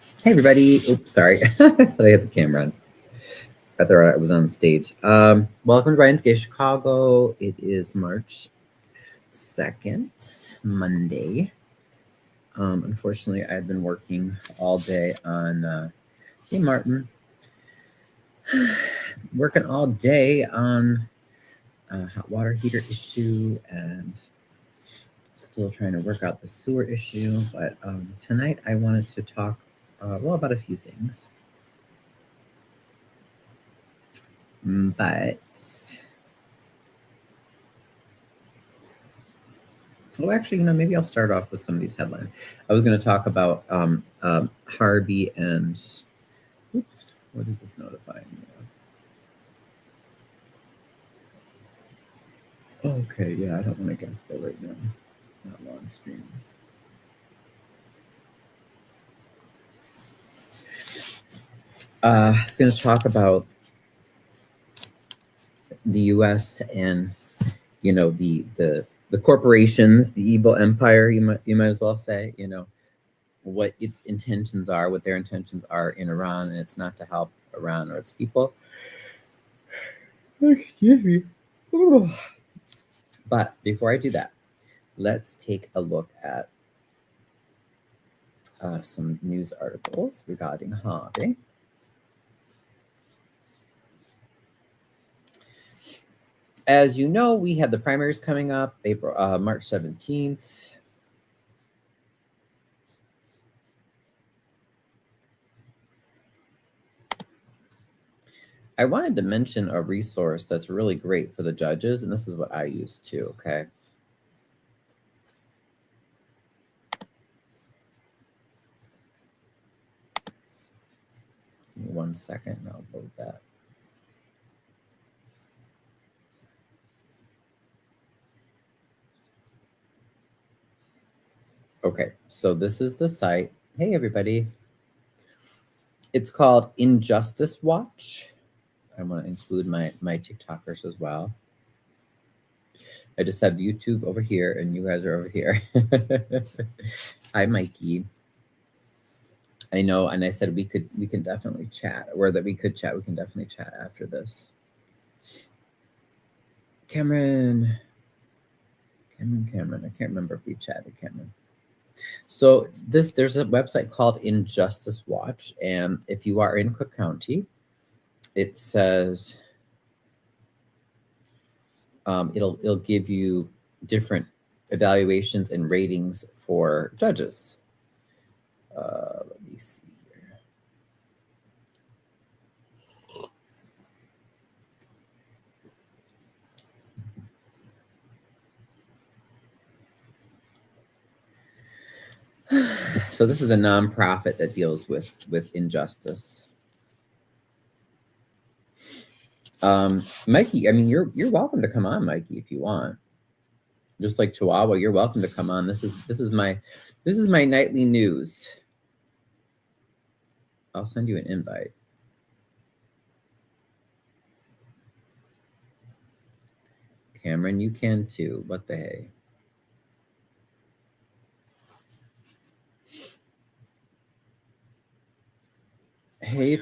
Hey everybody. Oops, sorry. I thought I had the camera on. I thought I was on stage. Welcome to Ryan's Gay Chicago. It is March 2nd, Monday. Unfortunately, I've been working all day on, hey Martin, working all day on a hot water heater issue and still trying to work out the sewer issue. But tonight I wanted to talk, about a few things. But actually, maybe I'll start off with some of these headlines. I was going to talk about Harvey and, oops, what is this notifying me of? Okay, yeah, I don't want to guess though right now. Not long stream. I was going to talk about the U.S. and the corporations, the evil empire. You might as well say. What its intentions are, what their intentions are in Iran, and it's not to help Iran or its people. Excuse me. But before I do that, let's take a look at some news articles regarding Harvey. As you know, we have the primaries coming up, March 17th. I wanted to mention a resource that's really great for the judges, and this is what I use too, okay? Give me 1 second and I'll load that. Okay, so this is the site. Hey, everybody. It's called Injustice Watch. I want to include my TikTokers as well. I just have YouTube over here, and you guys are over here. Hi, Mikey. I know, and I said we can definitely chat, or that we could chat. We can definitely chat after this. Cameron. I can't remember if we chatted, Cameron. So there's a website called Injustice Watch, and if you are in Cook County, it says it'll give you different evaluations and ratings for judges. Let me see here. So this is a nonprofit that deals with injustice. Mikey, I mean, you're welcome to come on, Mikey, if you want. Just like Chihuahua, you're welcome to come on. This is my nightly news. I'll send you an invite. Cameron, you can too. What the hey?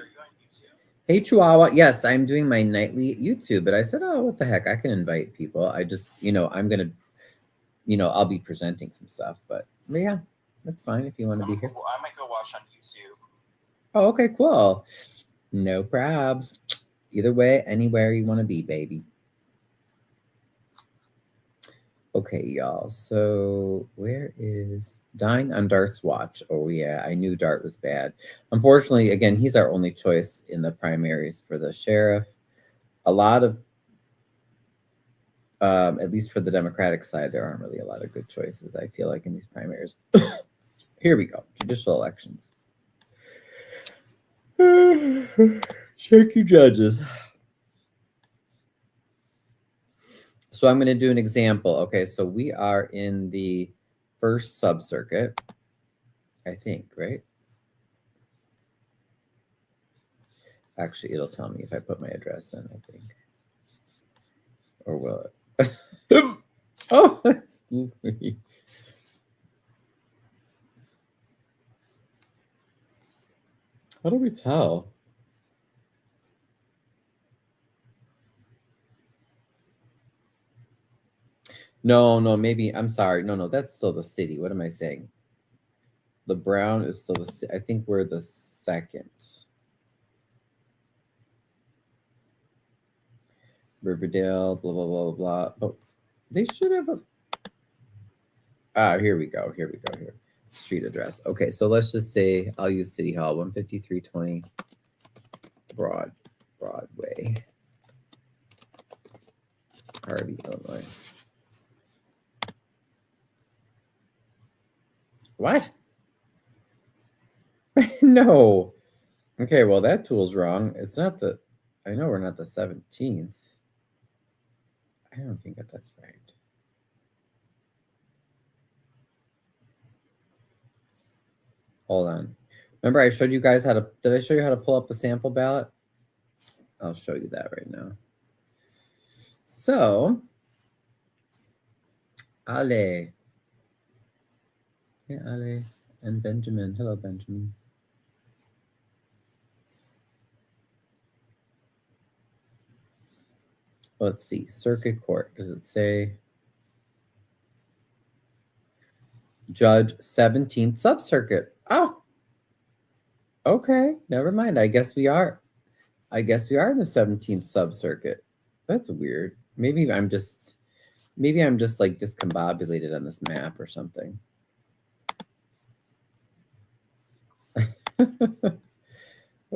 Hey, Chihuahua. Yes, I'm doing my nightly YouTube, but I said, oh, what the heck? I can invite people. I just, I'm going to, I'll be presenting some stuff, but yeah, that's fine if you want to be here. I might go watch on YouTube. Oh, okay, cool. No probs. Either way, anywhere you want to be, baby. Okay, y'all. So where is Dying on Dart's watch? Oh, yeah, I knew Dart was bad. Unfortunately, again, he's our only choice in the primaries for the sheriff. A lot of, at least for the Democratic side, there aren't really a lot of good choices, I feel like, in these primaries. Here we go. Judicial elections. Check your judges. So I'm going to do an example. Okay, so we are in the first sub-circuit, I think, right? Actually, it'll tell me if I put my address in, I think. Or will it? Oh, excuse me. How do we tell? No, maybe, I'm sorry. No, that's still the city. What am I saying? The brown is still I think we're the second. Riverdale, blah, blah, blah, blah. Oh, they should have here we go. Here. Street address. Okay, so let's just say I'll use City Hall, 15320 Broadway, Harvey, Illinois. What? No. Okay, well, that tool's wrong. It's not I know we're not the 17th. I don't think that's right. Hold on. Remember I showed you guys did I show you how to pull up the sample ballot? I'll show you that right now. So, Ale. Yeah, Ale and Benjamin. Hello, Benjamin. Let's see. Circuit Court. Does it say Judge 17th Subcircuit? Oh, okay. Never mind. I guess we are in the 17th Subcircuit. That's weird. Maybe I'm just like discombobulated on this map or something.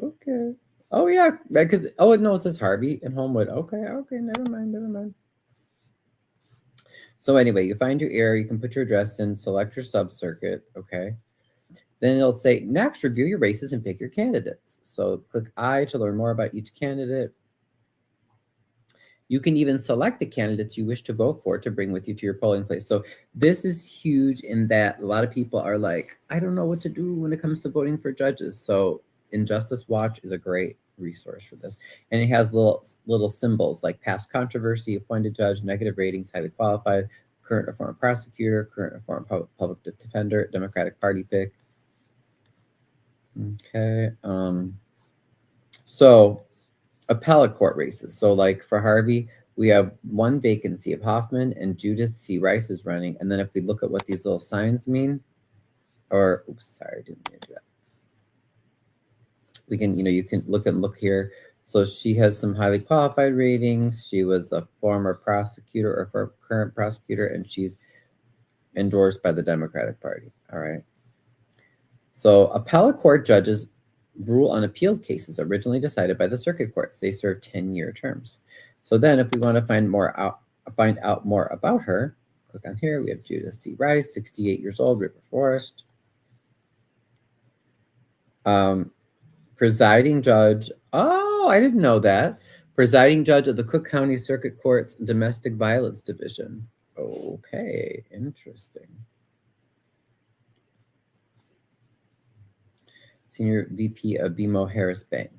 Okay. Oh yeah, because no, it says Harvey and Homewood. Okay, never mind. So anyway, you find your area, you can put your address in, select your subcircuit, okay? Then it'll say, next, review your races and pick your candidates. So click I to learn more about each candidate. You can even select the candidates you wish to vote for to bring with you to your polling place. So this is huge in that a lot of people are like, I don't know what to do when it comes to voting for judges. So Injustice Watch is a great resource for this. And it has little symbols like past controversy, appointed judge, negative ratings, highly qualified, current or former prosecutor, current or former public defender, Democratic Party pick. Okay. So appellate court races. So like for Harvey, we have one vacancy of Hoffman and Judith C. Rice is running. And then if we look at what these little signs mean, or oops, sorry, I didn't mean to do that. We can, you can look here. So she has some highly qualified ratings. She was a former prosecutor or current prosecutor, and she's endorsed by the Democratic Party. All right. So appellate court judges rule on appealed cases originally decided by the circuit courts. They serve 10-year terms. So then if we want to find out more about her, click on here. We have Judith C. Rice, 68 years old, River Forest. Presiding judge. Oh, I didn't know that. Presiding judge of the Cook County Circuit Court's Domestic Violence Division. Okay, interesting. Senior VP of BMO Harris Bank.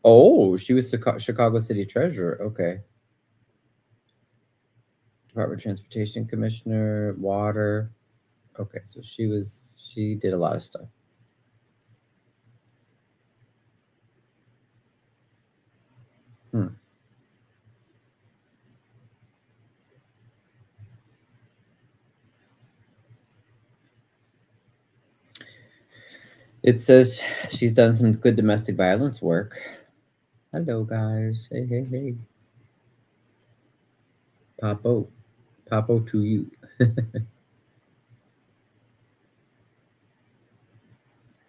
Oh, she was Chicago City Treasurer. Okay. Department of Transportation Commissioner, Water. Okay, so she did a lot of stuff. It says she's done some good domestic violence work. Hello, guys. Hey. Papo to you.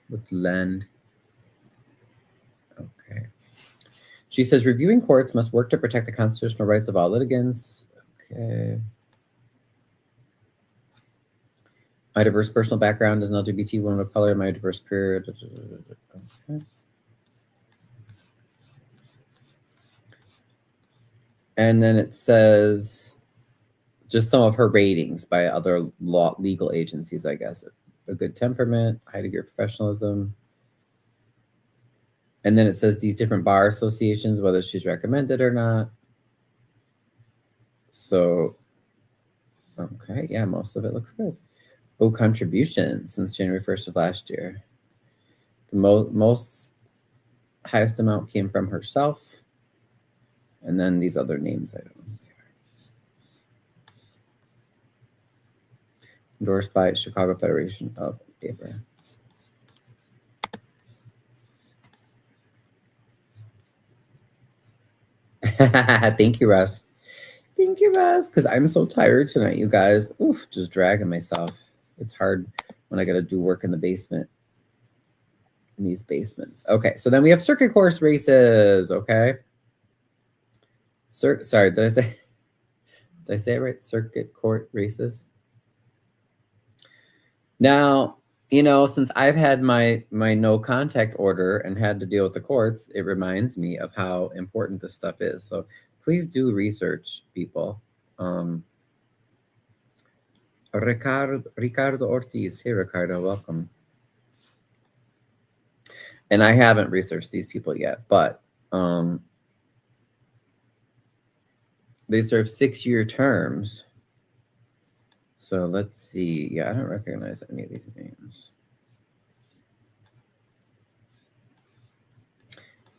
What's land? Okay. She says reviewing courts must work to protect the constitutional rights of all litigants. Okay. My diverse personal background as an LGBT woman of color, my diverse career. Okay. And then it says just some of her ratings by other legal agencies, I guess. A good temperament, high degree of professionalism. And then it says these different bar associations, whether she's recommended or not. So Okay, yeah, most of it looks good. Oh, contributions since January 1st of last year. The most highest amount came from herself. And then these other names, I don't know. Endorsed by Chicago Federation of Paper. Thank you, Russ. Thank you, Russ. Because I'm so tired tonight, you guys. Oof, just dragging myself. It's hard when I got to do work in the basement. In these basements. Okay, so then we have circuit course races. Okay. Sorry, did I say it right? Circuit court races. Now, since I've had my no contact order and had to deal with the courts, it reminds me of how important this stuff is. So please do research, people. Ricardo Ortiz. Hey, Ricardo, welcome. And I haven't researched these people yet, but they serve 6-year terms. So let's see. Yeah, I don't recognize any of these names.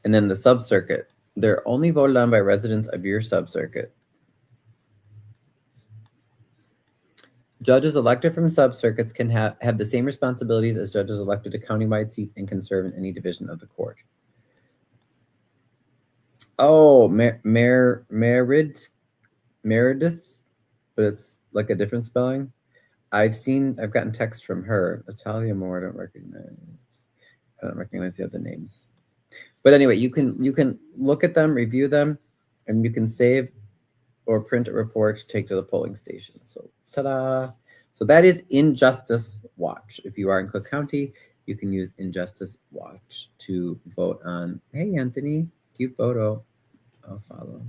And then the sub-circuit. They're only voted on by residents of your sub-circuit. Judges elected from sub-circuits can have the same responsibilities as judges elected to countywide seats and can serve in any division of the court. Oh, Meredith, but it's like a different spelling. I've gotten texts from her. Natalia Moore, I don't recognize the other names. But anyway, you can look at them, review them, and you can save or print a report to take to the polling station. So, ta-da! So that is Injustice Watch. If you are in Cook County, you can use Injustice Watch to vote on. Hey, Anthony, cute photo. I'll follow.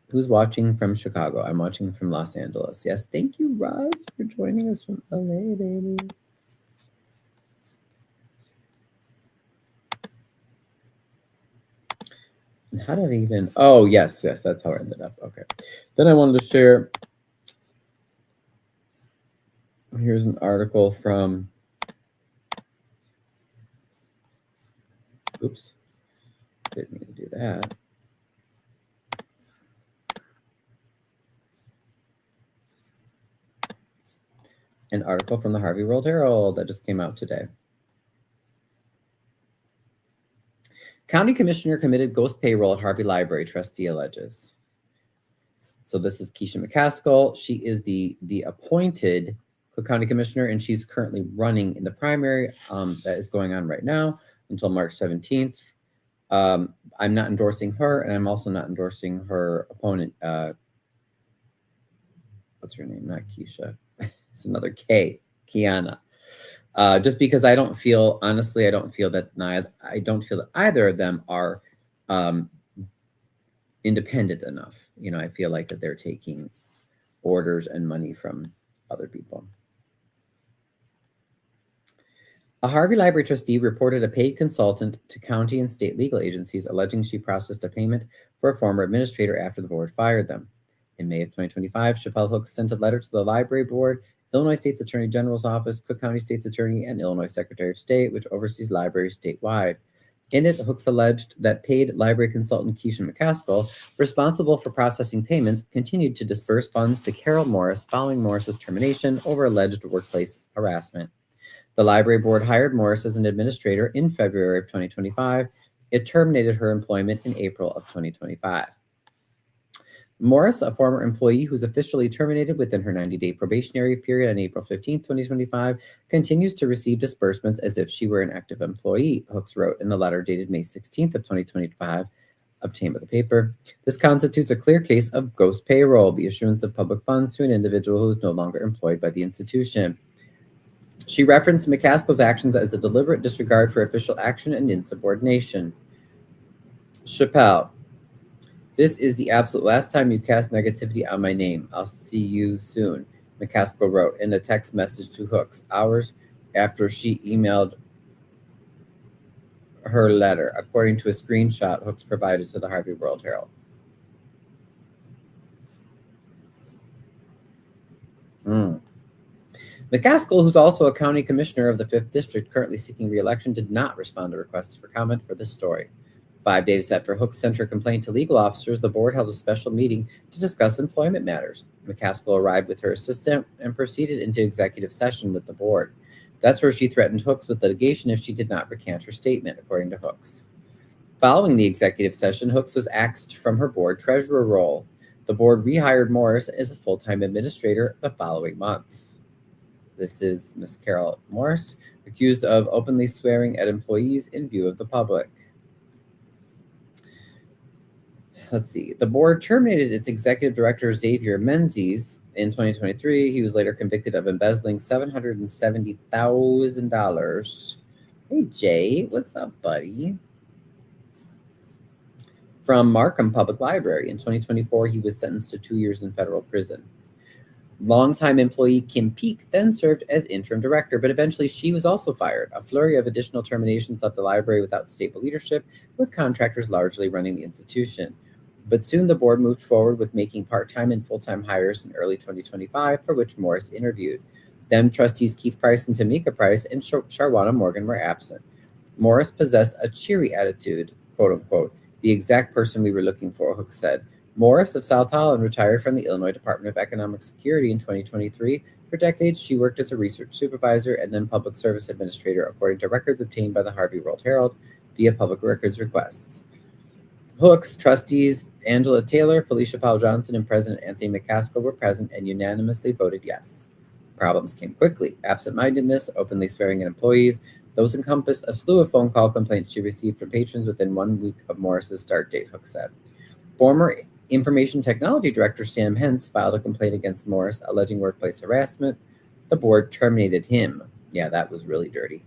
Who's watching from Chicago? I'm watching from Los Angeles. Yes, thank you, Roz, for joining us from LA, baby. And how did I even? Oh, yes, that's how I ended up. Okay. Then I wanted to share. Here's an article from. Oops. Didn't mean to do that. An article from the Harvey World Herald that just came out today. County Commissioner committed ghost payroll at Harvey Library, trustee alleges. So this is Keisha McCaskill. She is the appointed Cook County Commissioner, and she's currently running in the primary that is going on right now until March 17th. I'm not endorsing her, and I'm also not endorsing her opponent. What's her name? Not Keisha. It's another K, Kiana. Just because I don't feel that either of them are independent enough. I feel like that they're taking orders and money from other people. A Harvey Library trustee reported a paid consultant to county and state legal agencies alleging she processed a payment for a former administrator after the board fired them. In May of 2025, Chappelle Hooks sent a letter to the library board, Illinois State's Attorney General's Office, Cook County State's Attorney, and Illinois Secretary of State, which oversees libraries statewide. In it, Hooks alleged that paid library consultant Keisha McCaskill, responsible for processing payments, continued to disperse funds to Carol Morris following Morris's termination over alleged workplace harassment. The library board hired Morris as an administrator in February of 2025. It terminated her employment in April of 2025. Morris, a former employee who's officially terminated within her 90-day probationary period on April 15, 2025, continues to receive disbursements as if she were an active employee, Hooks wrote in a letter dated May 16th of 2025, obtained by the paper. This constitutes a clear case of ghost payroll, the issuance of public funds to an individual who is no longer employed by the institution. She referenced McCaskill's actions as a deliberate disregard for official action and insubordination. Chappelle. This is the absolute last time you cast negativity on my name. I'll see you soon, McCaskill wrote in a text message to Hooks hours after she emailed her letter, according to a screenshot Hooks provided to the Harvey World Herald. McCaskill, who's also a county commissioner of the 5th District, currently seeking re-election, did not respond to requests for comment for this story. 5 days after Hooks sent her complaint to legal officers, the board held a special meeting to discuss employment matters. McCaskill arrived with her assistant and proceeded into executive session with the board. That's where she threatened Hooks with litigation if she did not recant her statement, according to Hooks. Following the executive session, Hooks was axed from her board treasurer role. The board rehired Morris as a full-time administrator the following month. This is Miss Carol Morris, accused of openly swearing at employees in view of the public. Let's see. The board terminated its executive director, Xavier Menzies, in 2023. He was later convicted of embezzling $770,000. Hey, Jay, what's up, buddy? From Markham Public Library. In 2024, he was sentenced to 2 years in federal prison. Longtime employee Kim Peek then served as interim director, but eventually she was also fired. A flurry of additional terminations left the library without stable leadership, with contractors largely running the institution. But soon the board moved forward with making part-time and full-time hires in early 2025, for which Morris interviewed. Then trustees Keith Price and Tamika Price and Sharwana Morgan were absent. Morris possessed a cheery attitude, quote unquote, the exact person we were looking for, Hook said. Morris of South Holland retired from the Illinois Department of Economic Security in 2023. For decades, she worked as a research supervisor and then public service administrator, according to records obtained by the Harvey World Herald via public records requests. Hook's trustees Angela Taylor, Felicia Powell Johnson, and President Anthony McCaskill were present and unanimously voted yes. Problems came quickly. Absent-mindedness, openly swearing at employees. Those encompassed a slew of phone call complaints she received from patrons within 1 week of Morris's start date, Hook said. Former Information Technology Director Sam Hentz filed a complaint against Morris alleging workplace harassment. The board terminated him. Yeah, that was really dirty.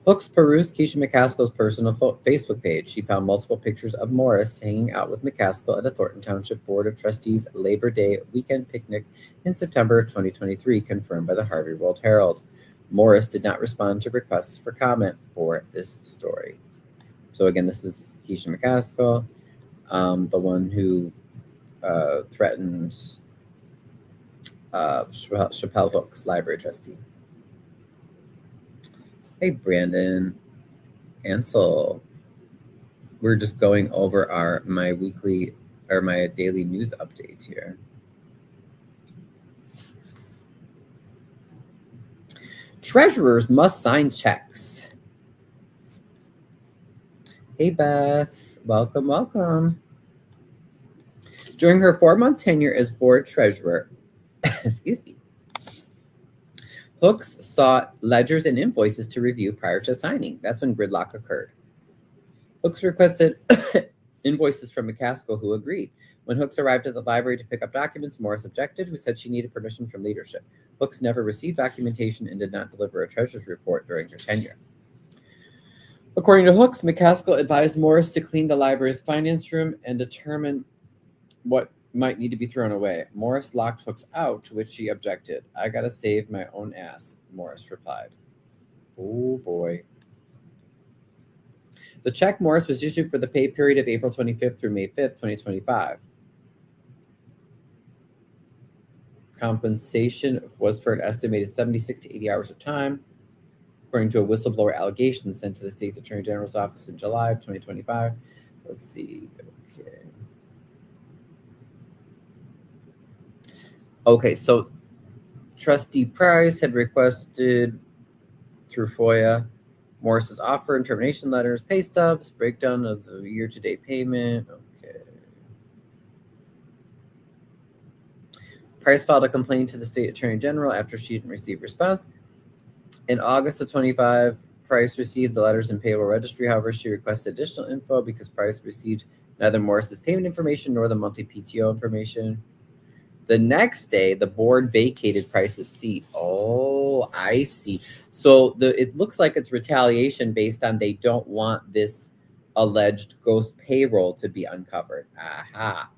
Hooks perused Keisha McCaskill's personal Facebook page. She found multiple pictures of Morris hanging out with McCaskill at a Thornton Township Board of Trustees Labor Day weekend picnic in September of 2023, confirmed by the Harvey World Herald. Morris did not respond to requests for comment for this story. So again, this is Keisha McCaskill, the one who threatened Chappelle Hooks, library trustee. Hey, Brandon, Ansel. We're just going over my daily news updates here. Treasurers must sign checks. Hey, Beth. Welcome, welcome. During her 4-month tenure as board treasurer, excuse me, Hooks sought ledgers and invoices to review prior to signing. That's when gridlock occurred. Hooks requested invoices from McCaskill, who agreed. When Hooks arrived at the library to pick up documents, Morris objected, who said she needed permission from leadership. Hooks never received documentation and did not deliver a treasurer's report during her tenure. According to Hooks, McCaskill advised Morris to clean the library's finance room and determine what might need to be thrown away. Morris locked Hooks out, to which she objected. I gotta save my own ass, Morris replied. Oh boy. The check Morris was issued for the pay period of April 25th through May 5th, 2025. Compensation was for an estimated 76 to 80 hours of time, according to a whistleblower allegation sent to the State Attorney General's office in July of 2025. Let's see. Okay, so Trustee Price had requested through FOIA Morris's offer and termination letters, pay stubs, breakdown of the year-to-date payment. Okay. Price filed a complaint to the State Attorney General after she didn't receive response. In August of 25, Price received the letters in payroll registry. However, she requested additional info because Price received neither Morris's payment information nor the monthly PTO information. The next day, the board vacated Price's seat. Oh, I see. So it looks like it's retaliation based on they don't want this alleged ghost payroll to be uncovered. Aha.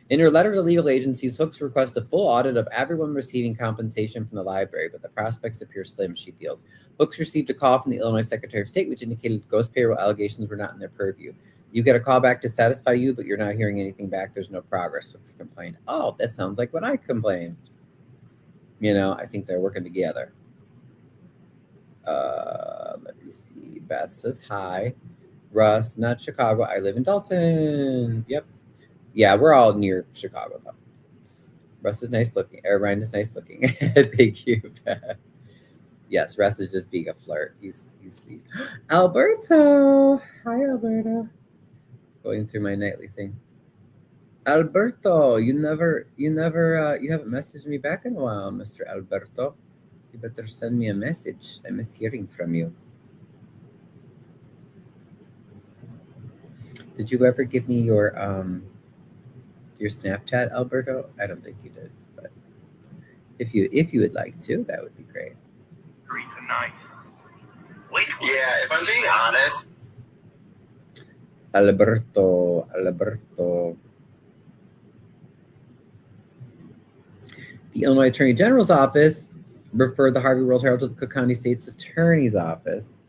In her letter to legal agencies, Hooks requests a full audit of everyone receiving compensation from the library, but the prospects appear slim, she feels. Hooks received a call from the Illinois Secretary of State, which indicated ghost payroll allegations were not in their purview. You get a call back to satisfy you, but you're not hearing anything back. There's no progress, Hooks complained. Oh, that sounds like what I complained. I think they're working together. Let me see. Beth says hi. Russ, not Chicago. I live in Dalton. Yep. Yeah, we're all near Chicago, though. Russ is nice looking. Ryan is nice looking. Thank you, Beth. Yes, Russ is just being a flirt. He's sweet. Alberto. Hi, Alberto. Going through my nightly thing. Alberto, you haven't messaged me back in a while, Mr. Alberto. You better send me a message. I miss hearing from you. Did you ever give me your Snapchat, Alberto? I don't think you did, but if you would like to, that would be great. Tonight. Yeah, if I'm being honest. Alberto. The Illinois Attorney General's office referred the Harvey World Herald to the Cook County State's Attorney's office.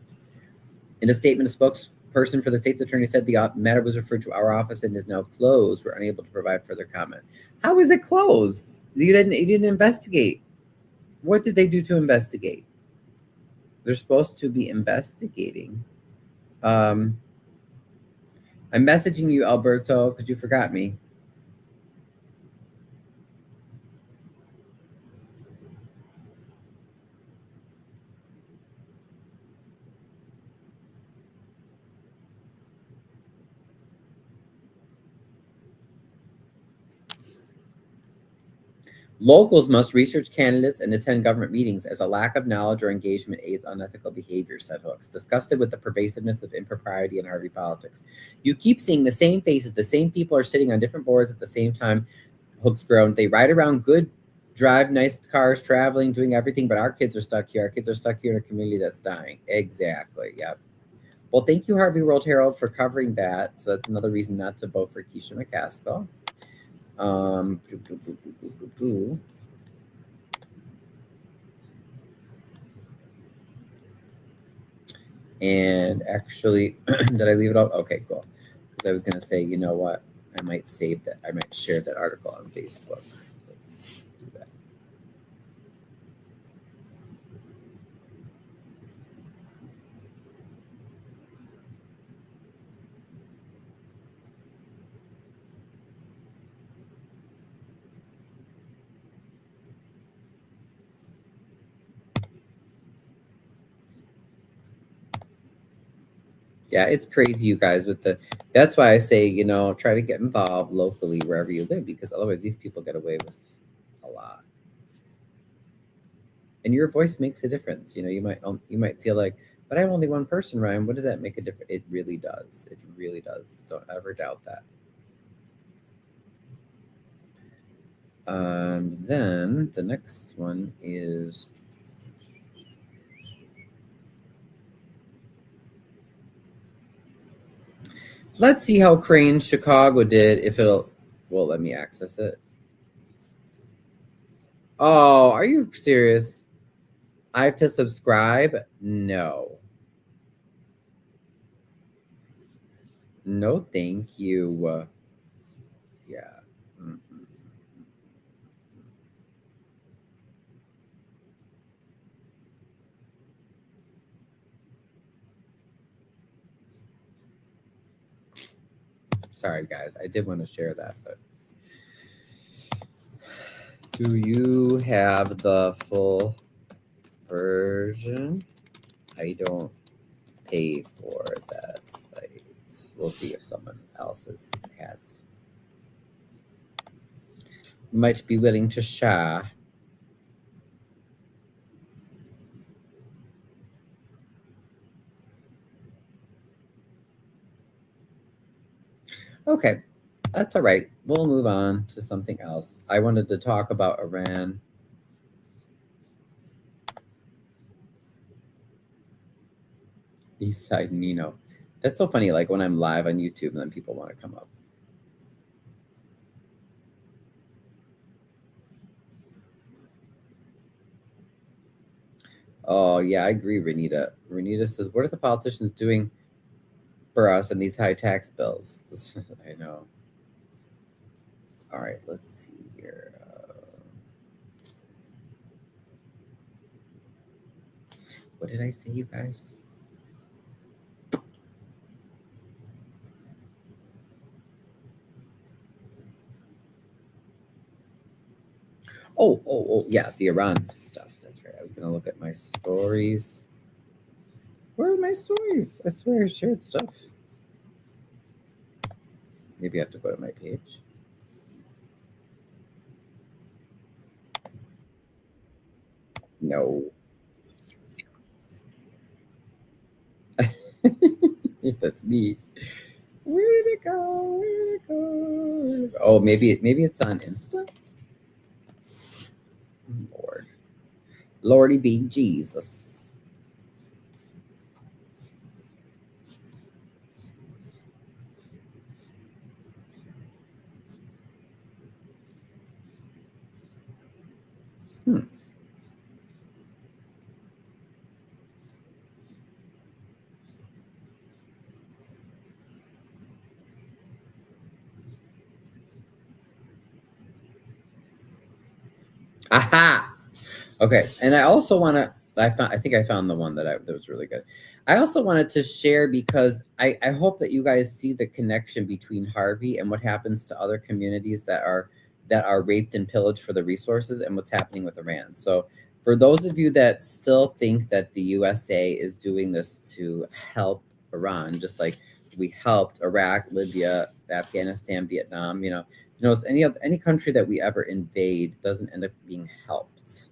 In a statement, a spokesperson for the state's attorney said the matter was referred to our office and is now closed. We're unable to provide further comment. How is it closed? You didn't investigate. What did they do to investigate? They're supposed to be investigating. I'm messaging you, Alberto, because you forgot me. Locals must research candidates and attend government meetings as a lack of knowledge or engagement aids unethical behavior, said Hooks, disgusted with the pervasiveness of impropriety in Harvey politics. You keep seeing the same faces, the same people are sitting on different boards at the same time, Hooks groaned. They ride around good, drive nice cars, traveling, doing everything, but our kids are stuck here. Our kids are stuck here in a community that's dying. Exactly, yep. Well, thank you, Harvey World Herald, for covering that. So that's another reason not to vote for Keisha McCaskill. And actually, did I leave it out? Okay, cool. Because I was going to say, you know what? I might save that. I might share that article on Facebook. Let's do that. Yeah, it's crazy, you guys, that's why I say, try to get involved locally wherever you live, because otherwise these people get away with a lot. And your voice makes a difference. You might feel like, but I'm only one person, Ryan. What does that make a difference? It really does. It really does. Don't ever doubt that. And then the next one is, let's see how Crane's Chicago did. Let me access it. Oh, are you serious? I have to subscribe? No. No, thank you. Yeah. Mm-hmm. Sorry, guys. I did want to share that, but do you have the full version? I don't pay for that site. We'll see if someone else has. Might be willing to share. Okay, that's all right. We'll move on to something else. I wanted to talk about Iran. Eastside Nino. That's so funny. Like when I'm live on YouTube and then people want to come up. Oh, yeah, I agree, Renita. Renita says, what are the politicians doing for us and these high tax bills? I know. All right, let's see here. What did I say, you guys? Oh, yeah, the Iran stuff. That's right. I was going to look at my stories. Where are my stories? I swear I shared stuff. Maybe I have to go to my page. No. If that's me. Where did it go? Where did it go? Oh, maybe it's on Insta. Lord, Lordy be Jesus. Hmm. Aha. Okay, and I also want to. I think I found the one that was really good. I also wanted to share because I hope that you guys see the connection between Harvey and what happens to other communities that are raped and pillaged for the resources and what's happening with Iran. So for those of you that still think that the USA is doing this to help Iran, just like we helped Iraq, Libya, Afghanistan, Vietnam, any country that we ever invade doesn't end up being helped.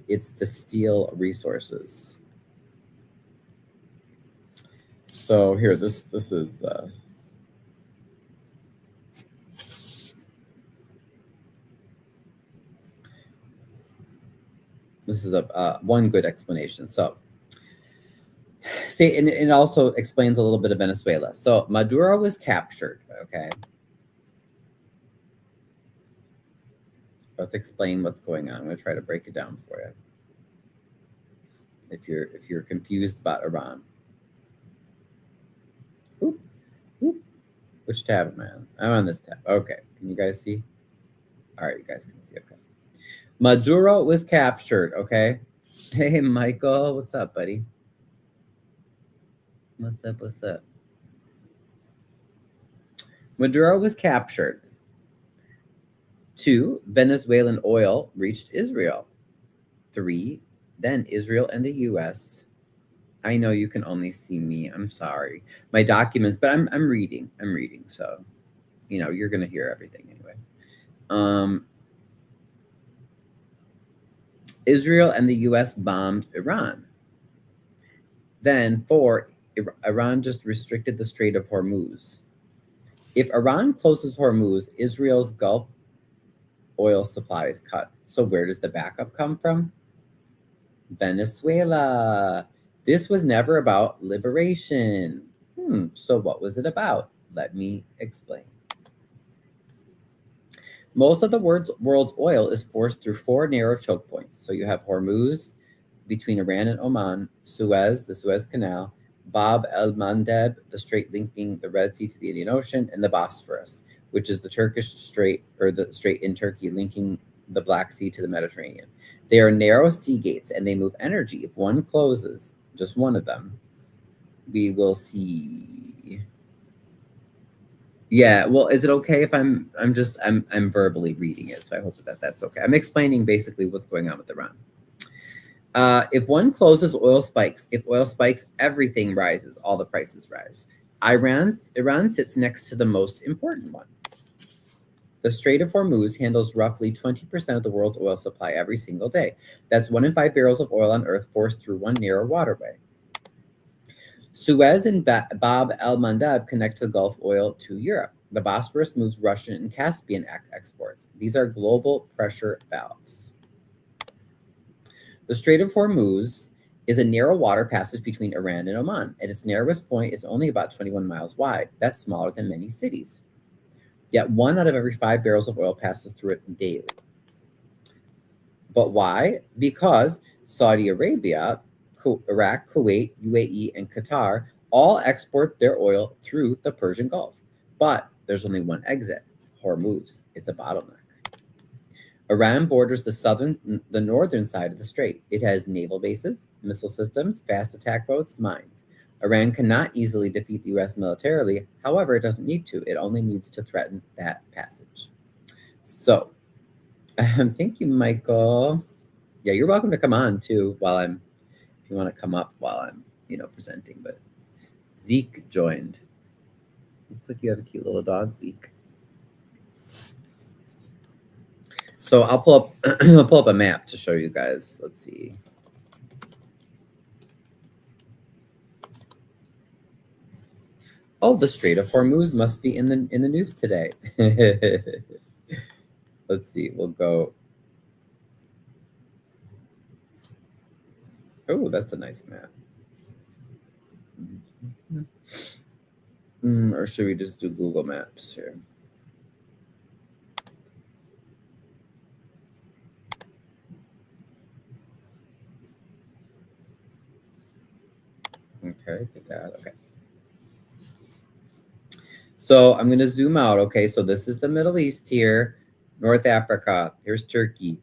It's to steal resources. So here, this is a one good explanation. So see, and it also explains a little bit of Venezuela. So Maduro was captured. Okay, let's explain what's going on. I'm going to try to break it down for you. If you're confused about Iran. Oop, oop. Which tab am I on? I'm on this tab. Okay, can you guys see? All right, you guys can see. Okay, Maduro was captured. Okay. Hey, Michael, what's up, buddy? What's up? What's up? Maduro was captured. 2, Venezuelan oil reached Israel. 3, then Israel and the U.S. I know you can only see me. I'm sorry. My documents, but I'm reading. So, you're going to hear everything anyway. Israel and the U.S. bombed Iran. Then 4, Iran just restricted the Strait of Hormuz. If Iran closes Hormuz, Israel's Gulf oil supply is cut. So where does the backup come from? Venezuela. This was never about liberation. So what was it about? Let me explain. Most of the world's oil is forced through 4 narrow choke points. So you have Hormuz between Iran and Oman, Suez, the Suez Canal, Bab el-Mandeb, the strait linking the Red Sea to the Indian Ocean, and the Bosphorus, which is the Turkish strait, or the strait in Turkey linking the Black Sea to the Mediterranean. They are narrow sea gates and they move energy. If one closes, just one of them, we will see. Yeah, well, is it okay if I'm verbally reading it, so I hope that's okay. I'm explaining basically what's going on with Iran. If one closes, oil spikes. If oil spikes, everything rises. All the prices rise. Iran sits next to the most important one. The Strait of Hormuz handles roughly 20% of the world's oil supply every single day. That's 1 in 5 barrels of oil on Earth forced through one narrow waterway. Suez and Bab el-Mandeb connect the Gulf oil to Europe. The Bosphorus moves Russian and Caspian exports. These are global pressure valves. The Strait of Hormuz is a narrow water passage between Iran and Oman. At its narrowest point, it's only about 21 miles wide. That's smaller than many cities. Yet 1 out of every 5 barrels of oil passes through it daily. But why? Because Saudi Arabia, Iraq, Kuwait, UAE, and Qatar all export their oil through the Persian Gulf. But there's only one exit, Hormuz. It's a bottleneck. Iran borders the northern side of the strait. It has naval bases, missile systems, fast attack boats, mines. Iran cannot easily defeat the U.S. militarily. However, it doesn't need to. It only needs to threaten that passage. So, thank you, Michael. Yeah, you're welcome to come on too if you want to come up while I'm, presenting. But Zeke joined. Looks like you have a cute little dog, Zeke. So I'll pull up a map to show you guys. Let's see. Oh, the Strait of Hormuz must be in the news today. Let's see. We'll go. Oh, that's a nice map. Or should we just do Google Maps here? Okay, get that. Okay. So I'm going to zoom out. Okay, so this is the Middle East here, North Africa. Here's Turkey.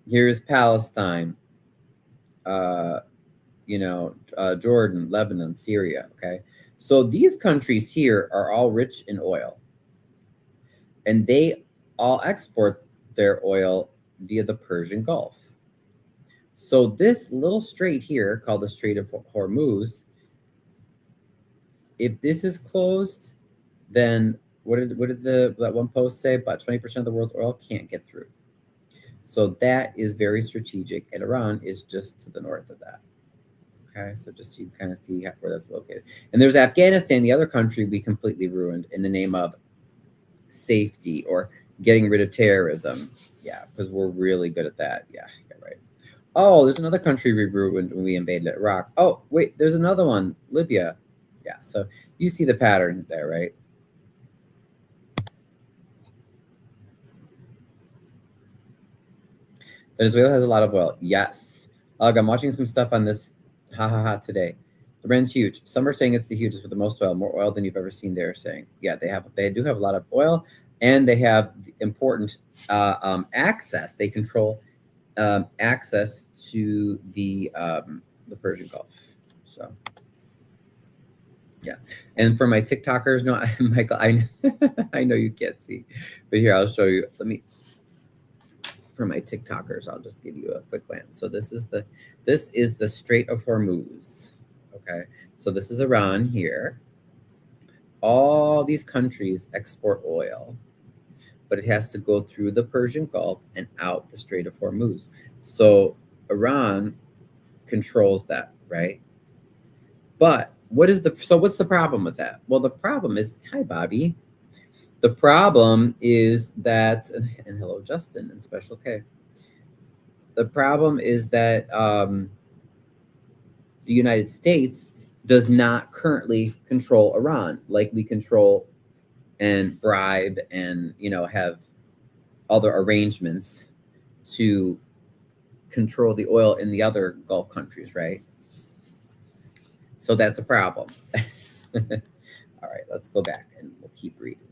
Here's Palestine. Jordan, Lebanon, Syria. Okay, so these countries here are all rich in oil, and they all export their oil via the Persian Gulf. So this little strait here, called the Strait of Hormuz, if this is closed, then what did that one post say? About 20% of the world's oil can't get through. So that is very strategic, and Iran is just to the north of that. Okay, so just so you kind of see where that's located. And there's Afghanistan, the other country we completely ruined in the name of safety or getting rid of terrorism. Yeah, because we're really good at that. Yeah, right. Oh, there's another country we ruined when we invaded Iraq. Oh, wait, there's another one, Libya. Yeah, so you see the pattern there, right? Venezuela has a lot of oil. Yes. I'm watching some stuff on this today. The brand's huge. Some are saying it's the hugest with the most oil, more oil than you've ever seen. They're saying, yeah, they do have a lot of oil, and they have important access. They control access to the Persian Gulf. So, yeah. And for my TikTokers, no, Michael, I know you can't see, but here I'll show you. For my TikTokers, I'll just give you a quick glance. So this is the Strait of Hormuz. Okay, so this is Iran here. All these countries export oil, but it has to go through the Persian Gulf and out the Strait of Hormuz. So Iran controls that, right? But what's the problem with that? Well, the problem is, hi, Bobby. The problem is that, and hello, Justin, and Special K. The problem is that the United States does not currently control Iran like we control and bribe and, have other arrangements to control the oil in the other Gulf countries, right? So that's a problem. All right, let's go back and we'll keep reading.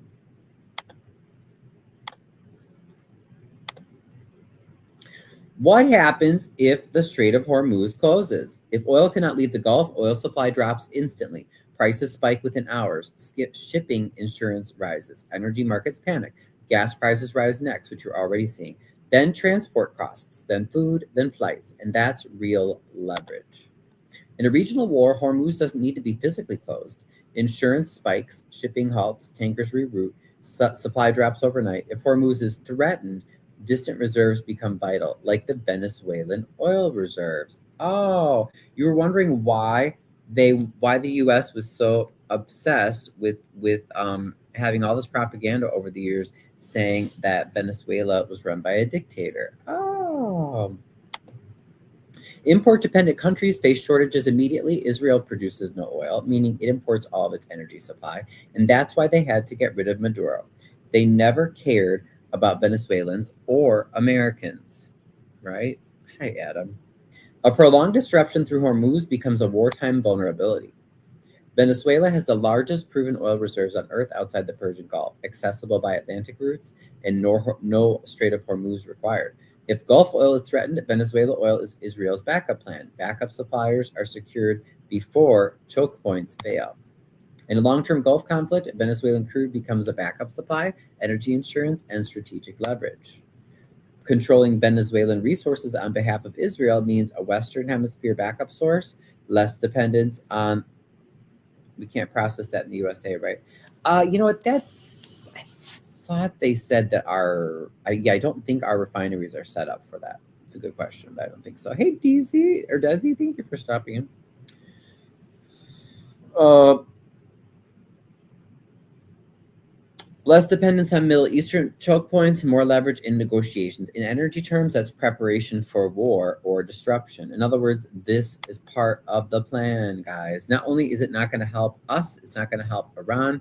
What happens if the Strait of Hormuz closes? If oil cannot leave the Gulf, oil supply drops instantly. Prices spike within hours. Shipping insurance rises. Energy markets panic. Gas prices rise next, which you're already seeing. Then transport costs, then food, then flights. And that's real leverage. In a regional war, Hormuz doesn't need to be physically closed. Insurance spikes, shipping halts, tankers reroute, supply drops overnight. If Hormuz is threatened, distant reserves become vital, like the Venezuelan oil reserves. Oh, you were wondering why the U.S. was so obsessed with having all this propaganda over the years saying that Venezuela was run by a dictator. Oh. Import-dependent countries face shortages immediately. Israel produces no oil, meaning it imports all of its energy supply, and that's why they had to get rid of Maduro. They never cared about Venezuelans or Americans. right? Hi, Adam. A prolonged disruption through Hormuz becomes a wartime vulnerability. Venezuela has the largest proven oil reserves on Earth outside the Persian Gulf, accessible by Atlantic routes, and no Strait of Hormuz required. If Gulf oil is threatened, Venezuela oil is Israel's backup plan. Backup suppliers are secured before choke points fail. In a long-term Gulf conflict, Venezuelan crude becomes a backup supply, energy insurance, and strategic leverage. Controlling Venezuelan resources on behalf of Israel means a Western Hemisphere backup source, less dependence on. We can't process that in the USA, right? You know what? I thought they said that I don't think our refineries are set up for that. It's a good question, but I don't think so. Hey, Desi, thank you for stopping in. Less dependence on Middle Eastern choke points, more leverage in negotiations. In energy terms, that's preparation for war or disruption. In other words, this is part of the plan, guys. Not only is it not going to help us, it's not going to help Iran.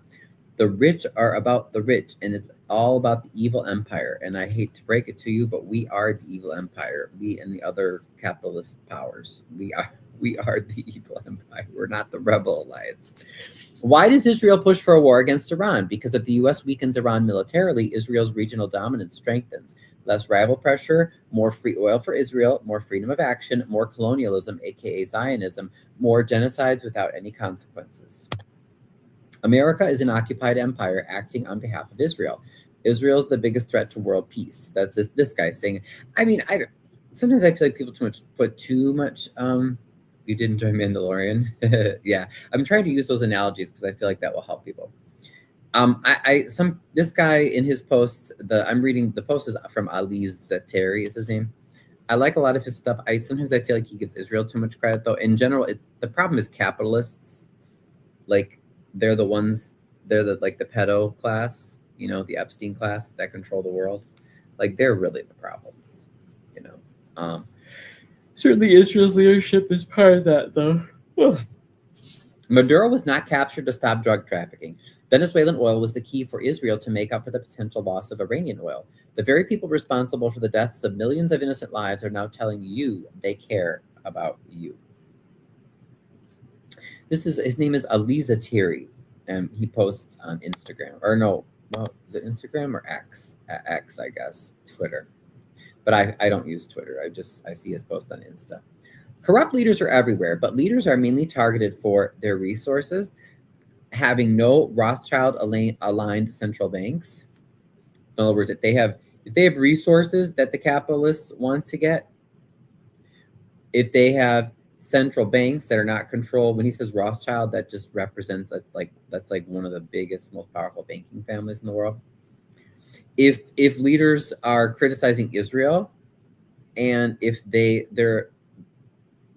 The rich are about the rich, and it's all about the evil empire. And I hate to break it to you, but we are the evil empire. We and the other capitalist powers. We are the evil empire. We're not the rebel alliance. Why does Israel push for a war against Iran? Because if the U.S. weakens Iran militarily, Israel's regional dominance strengthens. Less rival pressure, more free oil for Israel, more freedom of action, more colonialism, aka Zionism, more genocides without any consequences. America is an occupied empire acting on behalf of Israel. Israel is the biggest threat to world peace. That's this guy saying. I mean, sometimes I feel like people put too much. You did enjoy Mandalorian, yeah. I'm trying to use those analogies because I feel like that will help people. This guy in his posts. I'm reading the post is from Ali Zateri is his name. I like a lot of his stuff. Sometimes I feel like he gives Israel too much credit, though. In general, the problem is capitalists. Like they're the pedo class, the Epstein class that control the world. Like they're really the problems, Certainly Israel's leadership is part of that, though. Maduro was not captured to stop drug trafficking. Venezuelan oil was the key for Israel to make up for the potential loss of Iranian oil. The very people responsible for the deaths of millions of innocent lives are now telling you they care about you. His name is Aliza Thierry, and he posts on Instagram. Or no, well, is it Instagram or X? X, I guess. Twitter. But I don't use Twitter. I see his post on Insta. Corrupt leaders are everywhere, but leaders are mainly targeted for their resources, having no Rothschild-aligned central banks. In other words, if they have resources that the capitalists want to get, if they have central banks that are not controlled. When he says Rothschild, that just represents that's like one of the biggest, most powerful banking families in the world. If leaders are criticizing Israel, and if their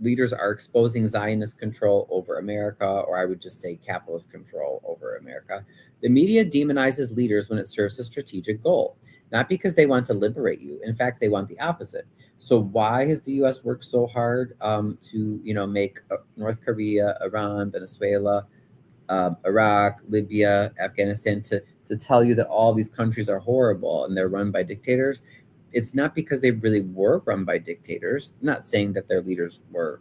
leaders are exposing Zionist control over America, or I would just say capitalist control over America, the media demonizes leaders when it serves a strategic goal, not because they want to liberate you. In fact, they want the opposite. So why has the U.S. worked so hard to make North Korea, Iran, Venezuela, Iraq, Libya, Afghanistan to tell you that all these countries are horrible and they're run by dictators? It's not because they really were run by dictators. I'm not saying that their leaders were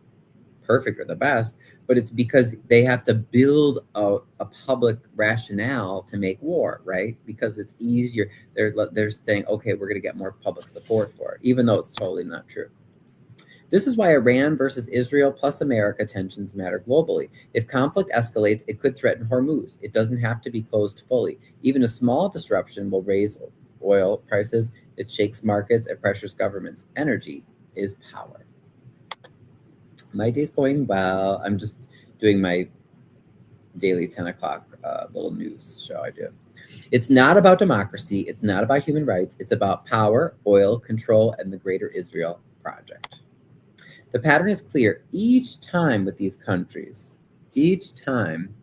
perfect or the best, but it's because they have to build a public rationale to make war, right? Because it's easier. They're saying, okay, we're going to get more public support for it, even though it's totally not true. This is why Iran versus Israel plus America tensions matter globally. If conflict escalates, it could threaten Hormuz. It doesn't have to be closed fully. Even a small disruption will raise oil prices. It shakes markets. It pressures governments. Energy is power. My day's going well. I'm just doing my daily 10 o'clock little news show I do. It's not about democracy. It's not about human rights. It's about power, oil, control, and the greater Israel project. The pattern is clear each time with these countries. Each time.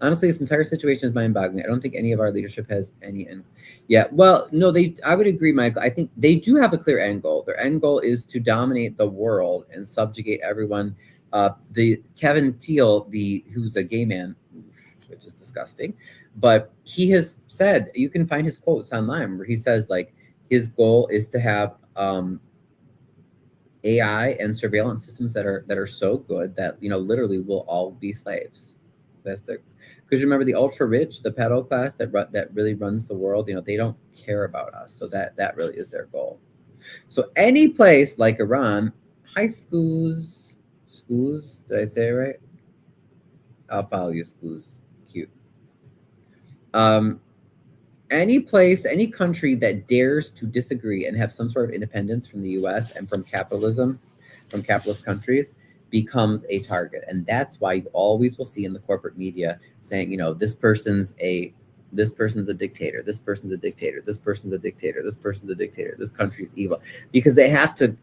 Honestly, this entire situation is mind-boggling. I don't think any of our leadership has any end. Yeah, well, no, I would agree, Michael. I think they do have a clear end goal. Their end goal is to dominate the world and subjugate everyone. The Kevin Thiel, who's a gay man, which is disgusting, but he has said, you can find his quotes online where he says, like, his goal is to have AI and surveillance systems that are so good that, you know, literally we'll all be slaves. That's the, because remember the ultra rich, the pedo class that really runs the world, you know, they don't care about us. So that really is their goal. So any place like Iran, high schools, did I say it right? I'll follow you, schools. Cute. Any place, any country that dares to disagree and have some sort of independence from the US and from capitalism, from capitalist countries, becomes a target. And that's why you always will see in the corporate media saying, you know, this person's a dictator, this person's a dictator, this person's a dictator, this person's a dictator, this country's evil. Because they have to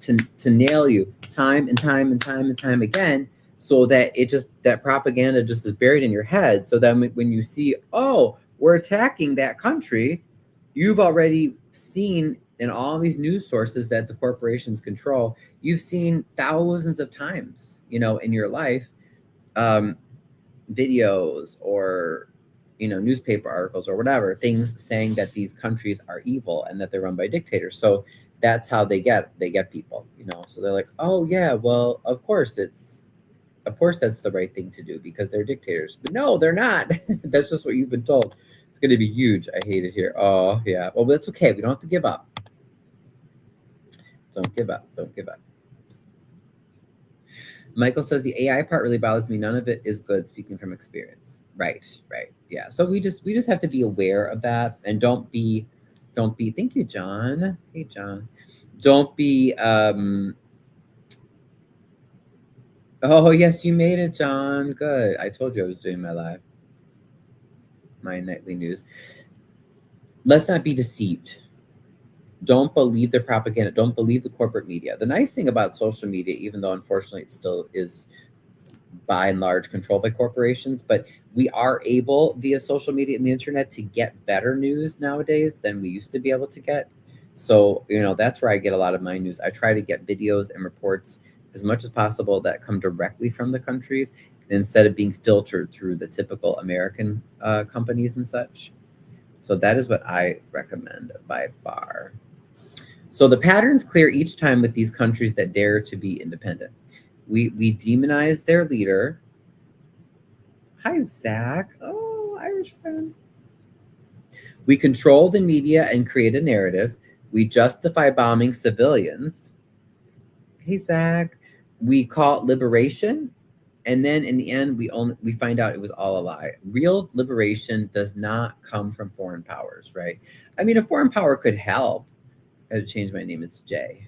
nail you time and time and time and time again, so that that propaganda just is buried in your head. So then when you see, oh, we're attacking that country, you've already seen in all these news sources that the corporations control, you've seen thousands of times, you know, in your life, videos or, you know, newspaper articles or whatever, things saying that these countries are evil and that they're run by dictators. So that's how they get people, you know. So they're like, oh yeah, well, of course that's the right thing to do because they're dictators. But no, they're not. That's just what you've been told. It's going to be huge. I hate it here. Oh, yeah. Well, that's okay. We don't have to give up. Don't give up. Don't give up. Michael says the AI part really bothers me. None of it is good, speaking from experience. Right, right. Yeah. So we just have to be aware of that and don't be, thank you, John. Hey, John. Don't be, oh, yes, you made it, John. Good. I told you I was doing my nightly news. Let's not be deceived. Don't believe the propaganda. Don't believe the corporate media. The nice thing about social media, even though unfortunately it still is by and large controlled by corporations, but we are able via social media and the internet to get better news nowadays than we used to be able to get. So, you know, that's where I get a lot of my news. I try to get videos and reports as much as possible that come directly from the countries instead of being filtered through the typical American companies and such. So that is what I recommend by far. So the pattern's clear each time with these countries that dare to be independent. We demonize their leader. Hi, Zach. Oh, Irish friend. We control the media and create a narrative. We justify bombing civilians. Hey, Zach. We call it liberation. And then in the end, we find out it was all a lie. Real liberation does not come from foreign powers, right? I mean, a foreign power could help. I had to change my name. It's Jay.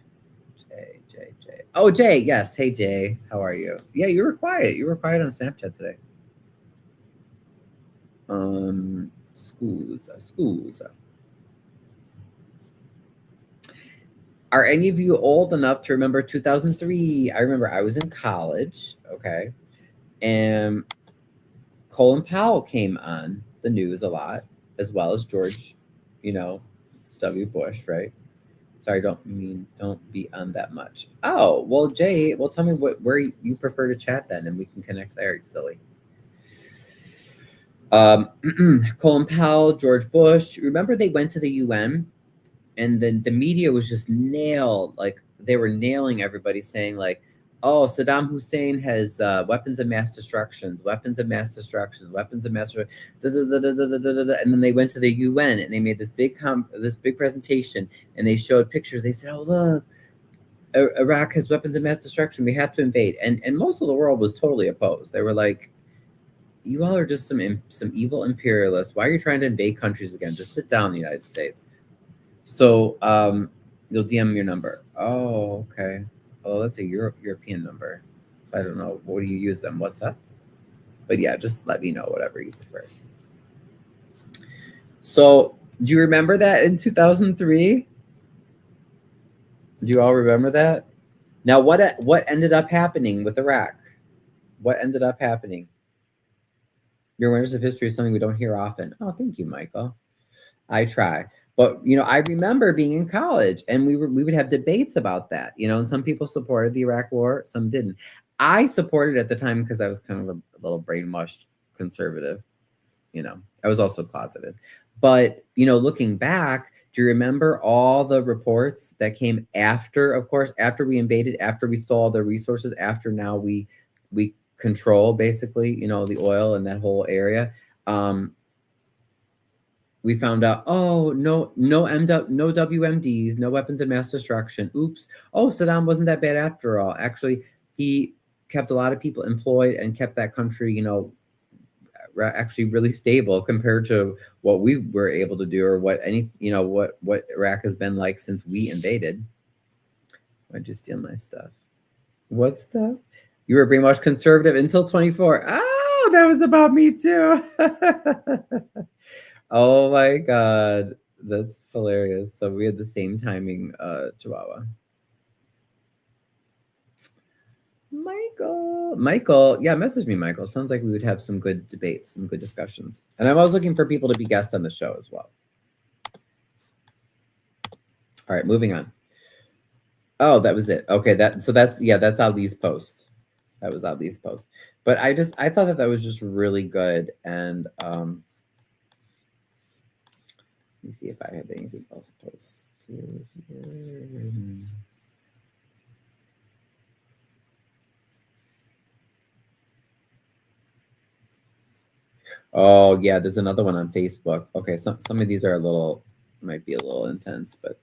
Jay. Oh, Jay. Yes. Hey, Jay. How are you? Yeah, you were quiet. You were quiet on Snapchat today. Schools. Are any of you old enough to remember 2003? I remember I was in college. Okay. And Colin Powell came on the news a lot, as well as George, you know, W. Bush, right? Sorry, don't be on that much. Oh, well, Jay, well, tell me where you prefer to chat then, and we can connect there. It's silly. Colin Powell, George Bush. Remember they went to the UN, and then the media was just nailed. Like they were nailing everybody, saying like, "Oh, Saddam Hussein has weapons of mass destruction, weapons of mass destruction, weapons of mass destruction." And then they went to the UN and they made this big presentation, and they showed pictures. They said, "Oh, look, Iraq has weapons of mass destruction. We have to invade." And most of the world was totally opposed. They were like, "You all are just some evil imperialists. Why are you trying to invade countries again? Just sit down, the United States." So you'll DM your number. Oh, okay. Oh, that's a European number. So I don't know. What do you use them? WhatsApp? But yeah, just let me know whatever you prefer. So do you remember that in 2003? Do you all remember that? Now, what ended up happening with Iraq? What ended up happening? Your awareness of history is something we don't hear often. Oh, thank you, Michael. I try. But, you know, I remember being in college and we would have debates about that, you know, and some people supported the Iraq war, some didn't. I supported at the time because I was kind of a little brainwashed conservative, you know. I was also closeted. But, you know, looking back, Do you remember all the reports that came after, of course, after we invaded, after we stole all the resources, after now we control basically, you know, the oil in that whole area. We found out, oh, no WMDs, no weapons of mass destruction. Oops. Oh, Saddam wasn't that bad after all. Actually, he kept a lot of people employed and kept that country, you know, actually really stable compared to what we were able to do, or what what Iraq has been like since we invaded. Why'd you steal my stuff? What stuff? You were brainwashed conservative until 24. Oh, that was about me too. Oh my God. That's hilarious. So we had the same timing, Chihuahua. Michael, yeah, message me, Michael. It sounds like we would have some good debates, some good discussions. And I'm always looking for people to be guests on the show as well. All right, moving on. Oh, that was it. Okay, that's Ali's post. That was Ali's post. But I thought that was just really good. And let me see if I have anything else posted here. Oh yeah, there's another one on Facebook. Okay, some of these are might be a little intense, but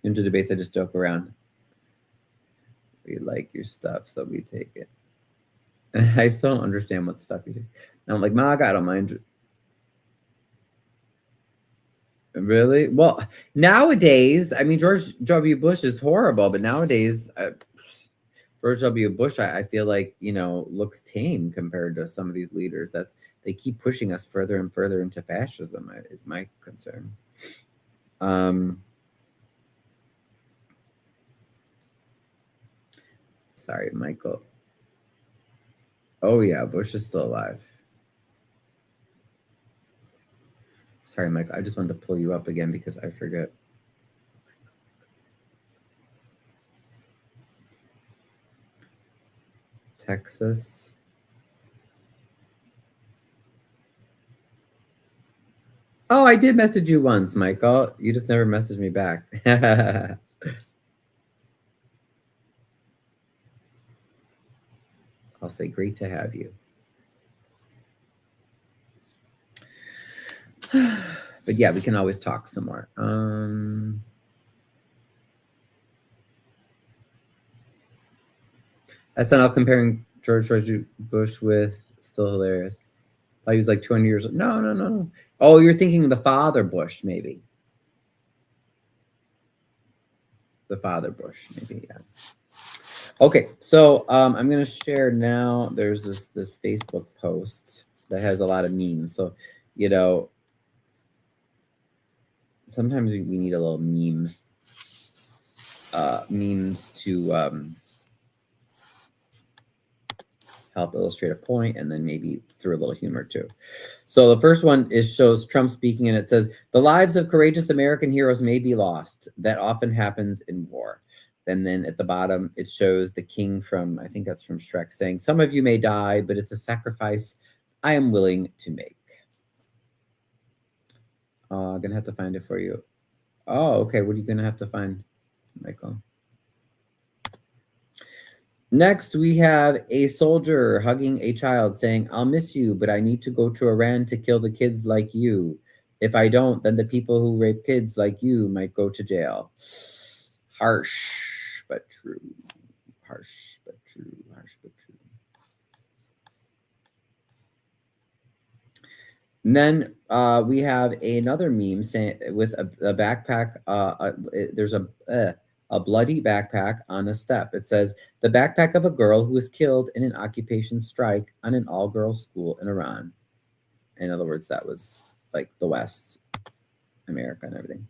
into debates I just joke around. We like your stuff, so we take it. And I still don't understand what stuff you do. And I'm like, Maga, I don't mind. Really? Well, nowadays, I mean, George W. Bush is horrible, but nowadays, George W. Bush, I feel like, you know, looks tame compared to some of these leaders. They keep pushing us further and further into fascism, is my concern. Sorry, Michael. Oh yeah, Bush is still alive. Sorry, Michael. I just wanted to pull you up again because I forget. Texas. Oh, I did message you once, Michael. You just never messaged me back. I'll say great to have you. But yeah, we can always talk some more. SNL comparing George Bush with still hilarious. He was like 200 years old. No. Oh, you're thinking the father Bush, maybe. The father Bush, maybe, yeah. Okay, so I'm gonna share now. There's this Facebook post that has a lot of memes. So, you know, sometimes we need a little memes to help illustrate a point, and then maybe through a little humor too. So the first one shows Trump speaking, and it says, "The lives of courageous American heroes may be lost. That often happens in war." And then at the bottom, it shows the king from, I think that's from Shrek, saying, "Some of you may die, but it's a sacrifice I am willing to make." I'm gonna have to find it for you. Oh, okay. What are you gonna have to find, Michael? Next, we have a soldier hugging a child saying, "I'll miss you, but I need to go to Iran to kill the kids like you. If I don't, then the people who rape kids like you might go to jail." Harsh, but true. Harsh, but true. Harsh, but true. And then we have another meme saying with a backpack. There's a bloody backpack on a step. It says, "The backpack of a girl who was killed in an occupation strike on an all-girls school in Iran." In other words, that was like the West, America, and everything.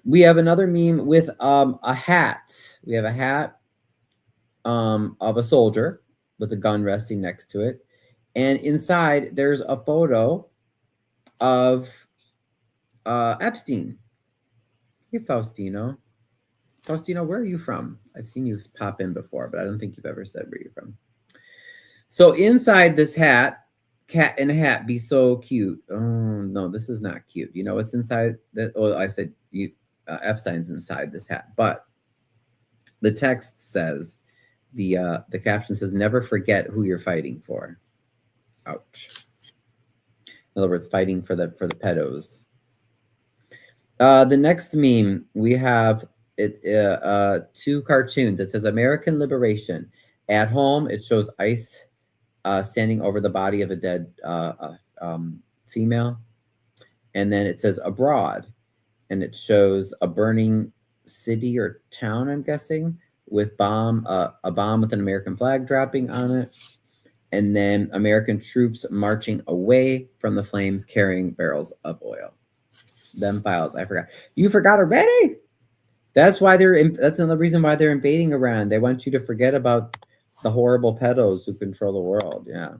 We have another meme with a hat. We have a hat of a soldier with a gun resting next to it. And inside, there's a photo of Epstein. Hey, Faustino. Faustino, where are you from? I've seen you pop in before, but I don't think you've ever said where you're from. So inside this hat Cat in a hat, be so cute. Oh no, this is not cute. You know what's inside that? Oh, I said you Epstein's inside this hat, but the text says the caption says, "Never forget who you're fighting for." Ouch. In other words, fighting for the pedos. The next meme we have two cartoons. It says American Liberation. At home, it shows ice standing over the body of a dead female. And then it says abroad, and it shows a burning city or town, I'm guessing, with a bomb with an American flag dropping on it. And then American troops marching away from the flames carrying barrels of oil. Them files, I forgot. You forgot already? That's why that's another reason why they're invading Iran. They want you to forget about the horrible pedos who control the world. Yeah.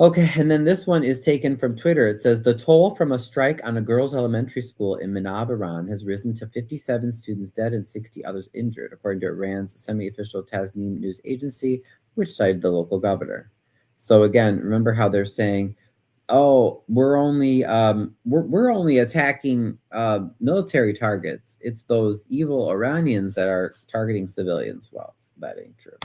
Okay, and then this one is taken from Twitter. It says, the toll from a strike on a girls' elementary school in Manab, Iran has risen to 57 students dead and 60 others injured, according to Iran's semi-official Tasnim news agency, which cited the local governor. So again, remember how they're saying, oh, we're only attacking military targets. It's those evil Iranians that are targeting civilians. Well, that ain't true.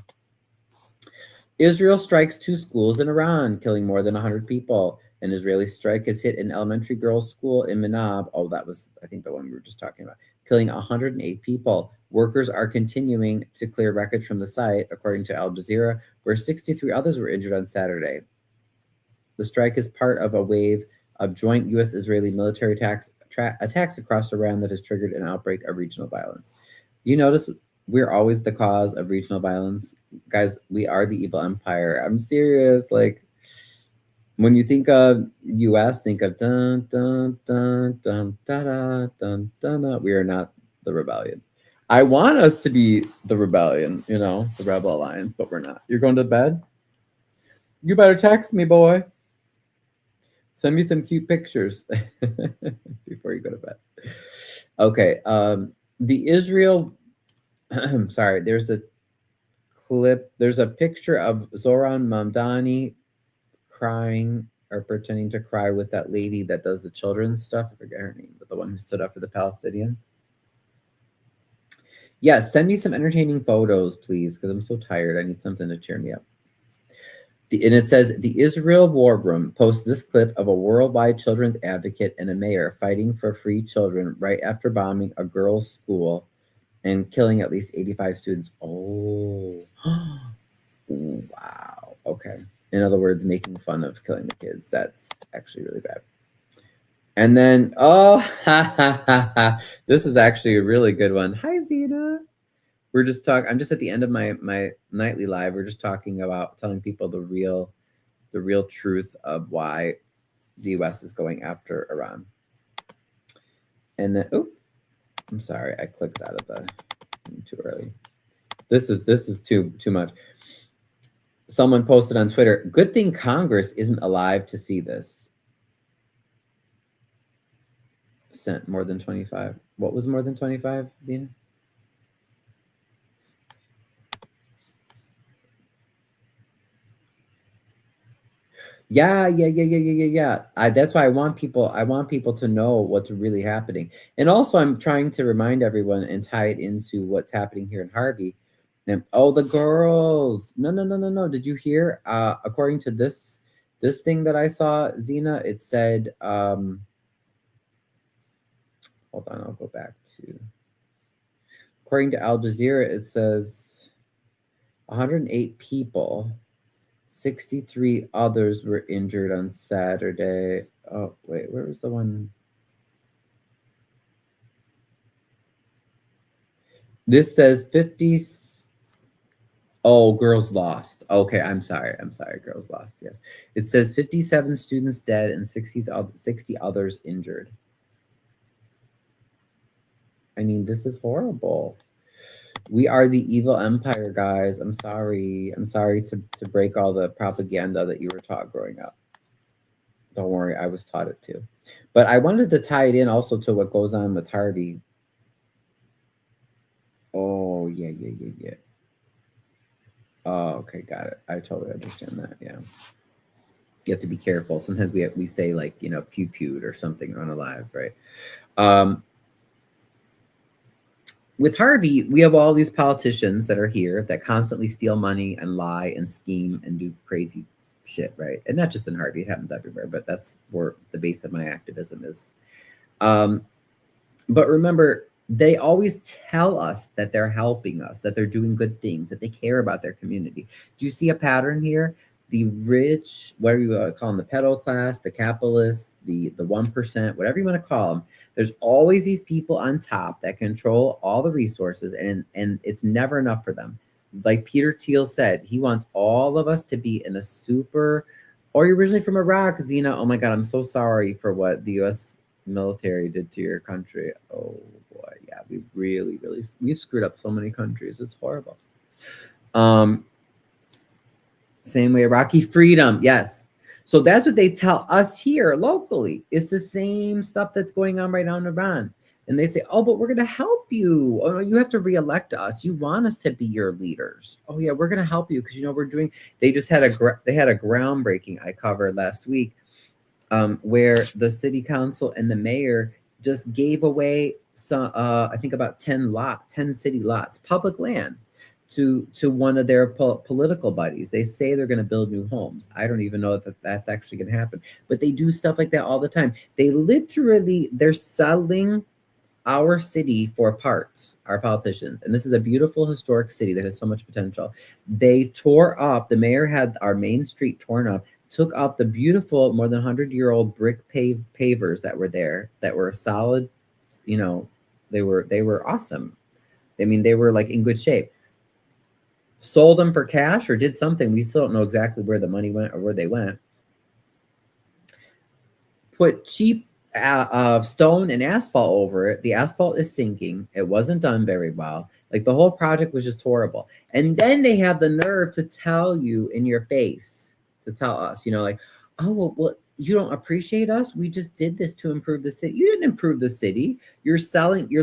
Israel strikes 2 schools in Iran, killing more than 100 people. An Israeli strike has hit an elementary girls' school in Manab. Oh, that was, I think, the one we were just talking about, killing 108 people. Workers are continuing to clear wreckage from the site, according to Al Jazeera, where 63 others were injured on Saturday. The strike is part of a wave of joint U.S.-Israeli military attacks across Iran that has triggered an outbreak of regional violence. Do you notice we're always the cause of regional violence? Guys, we are the evil empire. I'm serious. Like, when you think of U.S., think of dun, dun, dun, dun, da, da, dun, dun, dun. We are not the rebellion. I want us to be the rebellion, you know, the Rebel Alliance, but we're not. You're going to bed? You better text me, boy. Send me some cute pictures before you go to bed. Okay. The Israel, sorry, there's a clip. There's a picture of Zoran Mamdani crying or pretending to cry with that lady that does the children's stuff. I forget her name, but the one who stood up for the Palestinians. Yeah, send me some entertaining photos, please, because I'm so tired. I need something to cheer me up. And it says, the Israel War Room posts this clip of a worldwide children's advocate and a mayor fighting for free children right after bombing a girls' school and killing at least 85 students. Oh, wow. Okay. In other words, making fun of killing the kids. That's actually really bad. And then, this is actually a really good one. Hi, Zena. We're just talking. I'm just at the end of my nightly live. We're just talking about telling people the real truth of why the U.S. is going after Iran. And then, oh, I'm sorry, I clicked out of the too early. This is too much. Someone posted on Twitter, good thing Congress isn't alive to see this. Sent more than 25. What was more than 25, Zena? Yeah. That's why I want people to know what's really happening. And also I'm trying to remind everyone and tie it into what's happening here in Harvey. And, oh, the girls. No. Did you hear? According to this thing that I saw, Zena, it said, hold on, I'll go back to, according to Al Jazeera, it says 108 people. 63 others were injured on Saturday. Oh, wait, where was the one? This says 50. Oh, girls lost. Okay, I'm sorry. Girls lost. Yes. It says 57 students dead and 60 others injured. I mean, this is horrible. We are the evil empire, guys. I'm sorry. I'm sorry to break all the propaganda that you were taught growing up. Don't worry, I was taught it too. But I wanted to tie it in also to what goes on with Harvey. Oh, yeah. Oh, okay, got it. I totally understand that. Yeah, you have to be careful. Sometimes we say like pew pewed or something unalive, right? Um, with Harvey, we have all these politicians that are here that constantly steal money and lie and scheme and do crazy shit, right? And not just in Harvey, it happens everywhere, but that's where the base of my activism is. Um, but remember, they always tell us that they're helping us, that they're doing good things, that they care about their community. Do you see a pattern here? The rich, whatever you want to call them, the pedo class, the capitalists, the 1%, whatever you want to call them, there's always these people on top that control all the resources, and it's never enough for them. Like Peter Thiel said, he wants all of us to be in a super, or you're originally from Iraq, Zena. Oh my God, I'm so sorry for what the U.S. military did to your country. Oh boy, yeah, we've screwed up so many countries. It's horrible. Same way, Iraqi freedom, yes. So that's what they tell us here locally. It's the same stuff that's going on right now in Iran. And they say, oh, but we're going to help you. Oh, no, you have to reelect us. You want us to be your leaders. Oh, yeah, we're going to help you because, we're doing, they just had they had a groundbreaking I covered last week where the city council and the mayor just gave away some, I think about 10 city lots, public land to one of their political buddies. They say they're going to build new homes. I don't even know that that's actually going to happen, but they do stuff like that all the time. They're selling our city for parts, our politicians. And this is a beautiful historic city that has so much potential. They tore up, the mayor had our main street torn up, took up the beautiful more than 100-year-old brick pavers that were there, that were solid, they were awesome. I mean, they were like in good shape. Sold them for cash or did something. We still don't know exactly where the money went or where they went. Put cheap stone and asphalt over it. The asphalt is sinking. It wasn't done very well. Like the whole project was just horrible. And then they have the nerve to tell you in your face, to tell us, like, oh, well, you don't appreciate us. We just did this to improve the city. You didn't improve the city. You're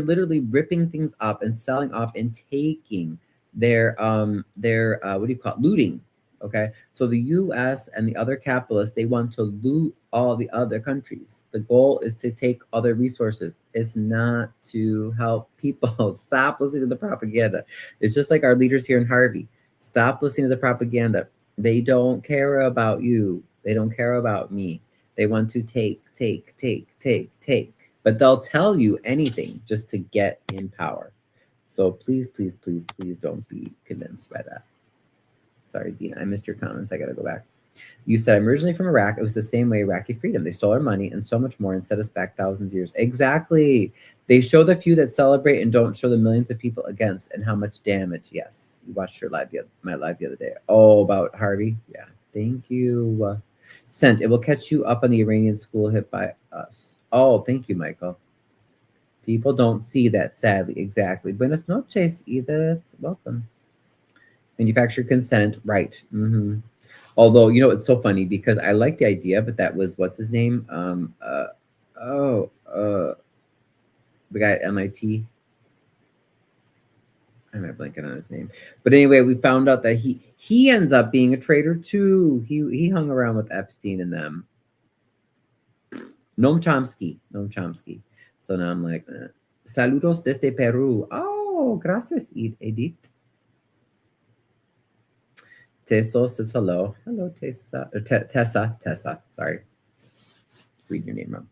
literally ripping things up and selling off and taking their what do you call it? Looting. Okay. So the US and the other capitalists, they want to loot all the other countries. The goal is to take other resources. It's not to help people. Stop listening to the propaganda. It's just like our leaders here in Harvey. Stop listening to the propaganda. They don't care about you. They don't care about me. They want to take. But they'll tell you anything just to get in power. So please, please, please, please don't be convinced by that. Sorry, Zena, I missed your comments. I got to go back. You said, I'm originally from Iraq. It was the same way, Iraqi freedom. They stole our money and so much more and set us back thousands of years. Exactly. They show the few that celebrate and don't show the millions of people against and how much damage. Yes. You watched my live the other day. Oh, about Harvey? Yeah. Thank you. Sent. It will catch you up on the Iranian school hit by us. Oh, thank you, Michael. People don't see that, sadly. Exactly. Buenas noches, Edith. Welcome. Manufacturer consent. Right. Mm-hmm. Although, it's so funny because I like the idea, but that was, what's his name? The guy at MIT. I'm not blanking on his name. But anyway, we found out that he ends up being a traitor too. He hung around with Epstein and them. Noam Chomsky. So now I'm like, saludos desde Peru. Oh, gracias, Edith. Tessa says hello. Hello, Tessa. Tessa. Sorry. Read your name wrong.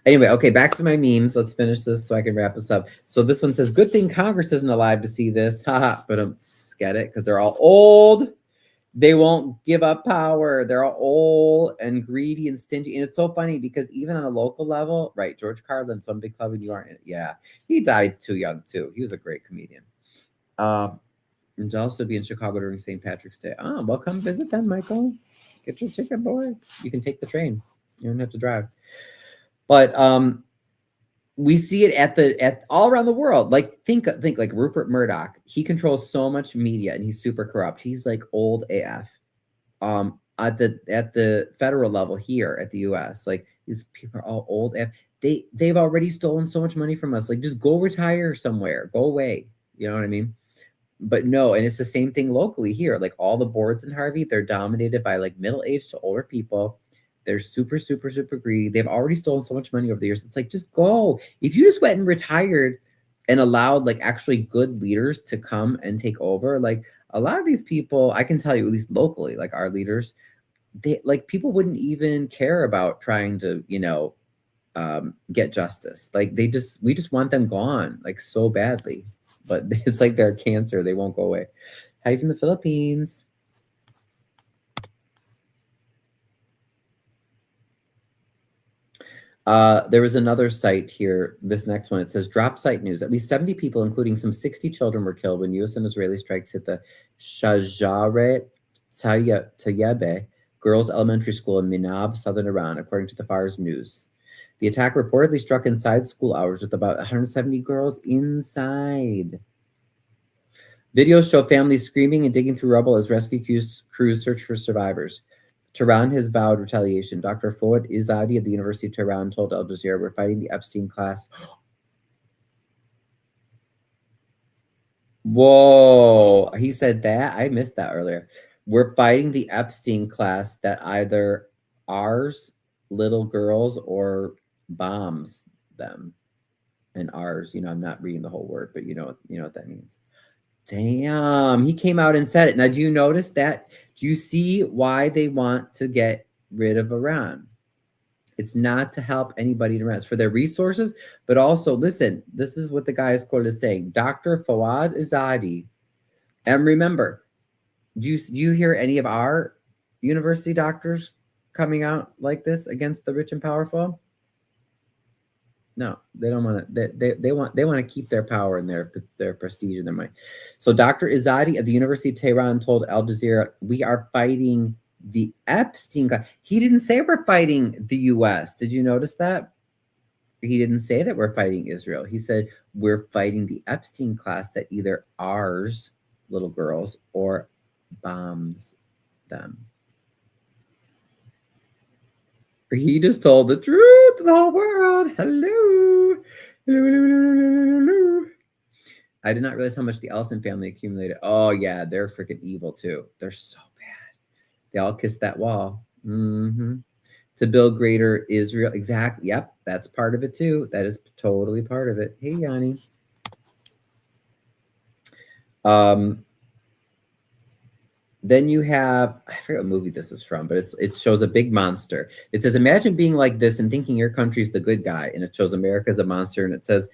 Anyway, okay, back to my memes. Let's finish this so I can wrap us up. So this one says, good thing Congress isn't alive to see this. Haha, but get it? Because they're all old. They won't give up power. They're all old and greedy and stingy. And it's so funny because even on a local level, right, George Carlin, some big club in New York, yeah, he died too young too. He was a great comedian. And to also be in Chicago during St. Patrick's Day. Oh, well, come visit them, Michael. Get your ticket, boy. You can take the train. You don't have to drive. But we see it at all around the world. Like think like Rupert Murdoch. He controls so much media and he's super corrupt. He's like old AF. At the federal level here at the US, like these people are all old AF. They've already stolen so much money from us. Like just go retire somewhere. Go away. You know what I mean? but no, and it's the same thing locally here. Like all the boards in Harvey, they're dominated by like middle-aged to older people. They're super, super, super greedy. They've already stolen so much money over the years. It's like, just go. If you just went and retired and allowed like actually good leaders to come and take over, like a lot of these people, I can tell you, at least locally, like our leaders, they like people wouldn't even care about trying to, get justice. Like we just want them gone, like so badly. But it's like they're cancer, they won't go away. Hi from the Philippines. There was another site here. This next one, it says drop site news. At least 70 people, including some 60 children, were killed when U.S. and Israeli strikes hit the Shajaret Tayyebe Girls Elementary School in Minab, southern Iran, according to the Fars News. The attack reportedly struck inside school hours with about 170 girls inside. Videos show families screaming and digging through rubble as rescue crews search for survivors. Tehran has vowed retaliation. Dr. Fouad Izzadi of the University of Tehran told Al Jazeera, "We're fighting the Epstein class." Whoa, he said that? I missed that earlier. "We're fighting the Epstein class that either ours, little girls, or bombs them." And ours, I'm not reading the whole word, but you know what that means. Damn, he came out and said it. Now, do you notice that? Do you see why they want to get rid of Iran? It's not to help anybody in Iran. It's for their resources, but also, listen, this is what the guy is quoted as saying, Dr. Fouad Izzadi. And remember, do you hear any of our university doctors coming out like this against the rich and powerful? No, they don't want to. They want to keep their power and their prestige and their money. So Dr. Izzadi of the University of Tehran told Al Jazeera, "We are fighting the Epstein class." He didn't say we're fighting the U.S. Did you notice that? He didn't say that we're fighting Israel. He said we're fighting the Epstein class that either ours, little girls, or bombs them. He just told the truth to the whole world. Hello. Hello. I did not realize how much the Ellison family accumulated. Oh, yeah, they're freaking evil, too. They're so bad. They all kissed that wall. To build greater Israel. Exactly. Yep, that's part of it, too. That is totally part of it. Hey, Yanni. Then you have, I forget what movie this is from, but it shows a big monster. It says, imagine being like this and thinking your country's the good guy. And it shows America as a monster. And it says,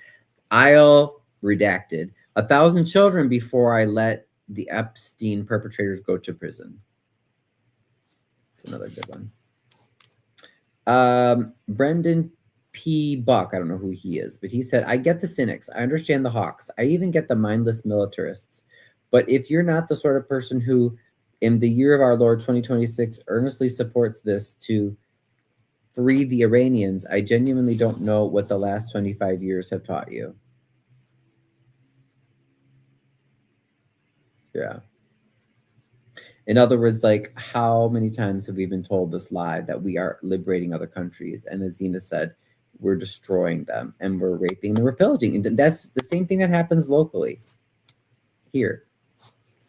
I'll, redacted, 1,000 children before I let the Epstein perpetrators go to prison. It's another good one. Brendan P. Buck, I don't know who he is, but he said, I get the cynics. I understand the hawks. I even get the mindless militarists. But if you're not the sort of person who, in the year of our Lord 2026, earnestly supports this to free the Iranians, I genuinely don't know what the last 25 years have taught you. Yeah. In other words, like, how many times have we been told this lie that we are liberating other countries? And as Zena said, we're destroying them and we're raping them, we're pillaging. And that's the same thing that happens locally here.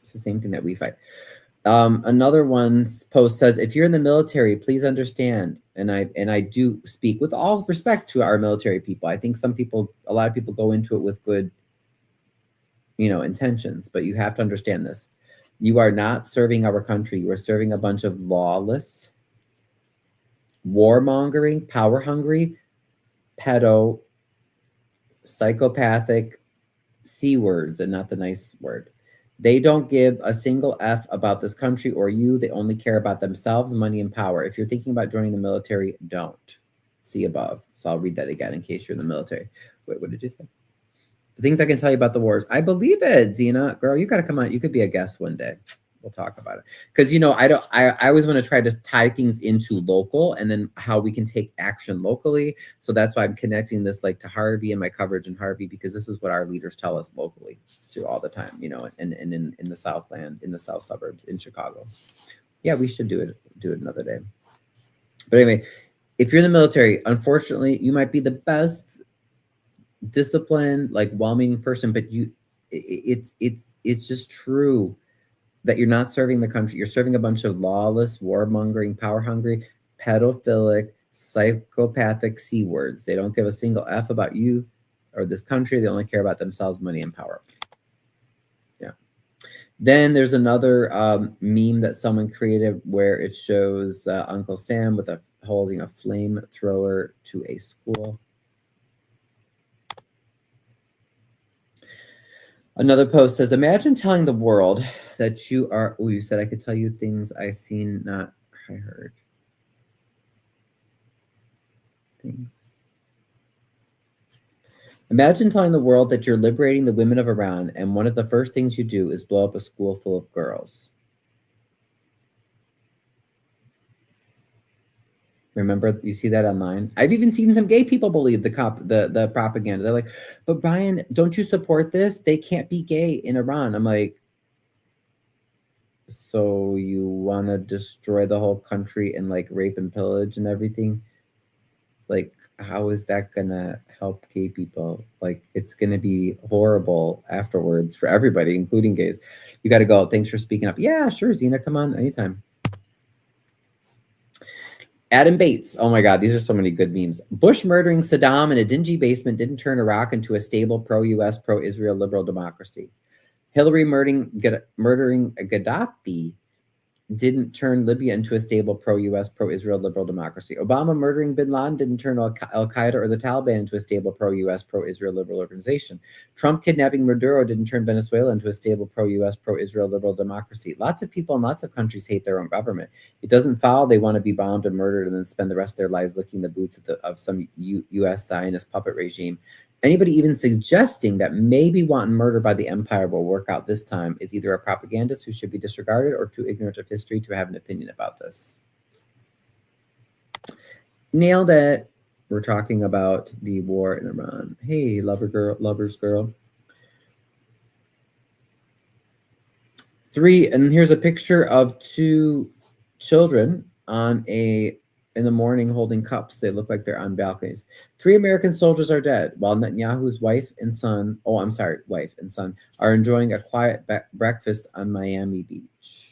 It's the same thing that we fight. Another one's post says, if you're in the military, please understand. And I do speak with all respect to our military people. I think a lot of people go into it with good, intentions, but you have to understand this. You are not serving our country. You are serving a bunch of lawless, warmongering, power-hungry, pedo, psychopathic C words, and not the nice word. They don't give a single F about this country or you. They only care about themselves, money, and power. If you're thinking about joining the military, don't. See above. So I'll read that again in case you're in the military. Wait, what did you say? The things I can tell you about the wars. I believe it, Zena. Girl, you got to come on. You could be a guest one day. We'll talk about it. Because, I always want to try to tie things into local and then how we can take action locally. So that's why I'm connecting this like to Harvey and my coverage in Harvey, because this is what our leaders tell us locally too all the time, and in the Southland, in the South suburbs, in Chicago. Yeah, we should do it another day. But anyway, if you're in the military, unfortunately, you might be the best disciplined, like well-meaning person, but it's it's just true that you're not serving the country. You're serving a bunch of lawless, warmongering, power-hungry, pedophilic, psychopathic C-words. They don't give a single F about you or this country. They only care about themselves, money, and power. Yeah. Then there's another meme that someone created where it shows Uncle Sam with holding a flamethrower to a school. Another post says, imagine telling the world that you are, oh, you said I could tell you things I seen, not I heard. Things. Imagine telling the world that you're liberating the women of Iran, and one of the first things you do is blow up a school full of girls. Remember, you see that online? I've even seen some gay people believe the propaganda. They're like, but Brian, don't you support this? They can't be gay in Iran. I'm like, so you want to destroy the whole country and like rape and pillage and everything? Like, how is that gonna help gay people? Like, it's gonna be horrible afterwards for everybody, including gays. You got to go. Thanks for speaking up. Yeah, sure, Zena, come on anytime. Adam Bates. Oh my God, these are so many good memes. Bush murdering Saddam in a dingy basement didn't turn Iraq into a stable pro-US, pro-Israel liberal democracy. Hillary murdering Gaddafi didn't turn Libya into a stable pro-US, pro-Israel liberal democracy. Obama murdering bin Laden didn't turn Al-Qaeda or the Taliban into a stable pro-US, pro-Israel liberal organization. Trump kidnapping Maduro didn't turn Venezuela into a stable pro-US, pro-Israel liberal democracy. Lots of people in lots of countries hate their own government. It doesn't follow they want to be bombed and murdered and then spend the rest of their lives licking the boots of some US Zionist puppet regime. Anybody even suggesting that maybe wanting murder by the empire will work out this time is either a propagandist who should be disregarded or too ignorant of history to have an opinion about this. Nailed it. We're talking about the war in Iran. Hey, lover's girl. 3, and here's a picture of 2 children in the morning holding cups. They look like they're on balconies. 3 American soldiers are dead, while Netanyahu's wife and son are enjoying a quiet breakfast on Miami Beach.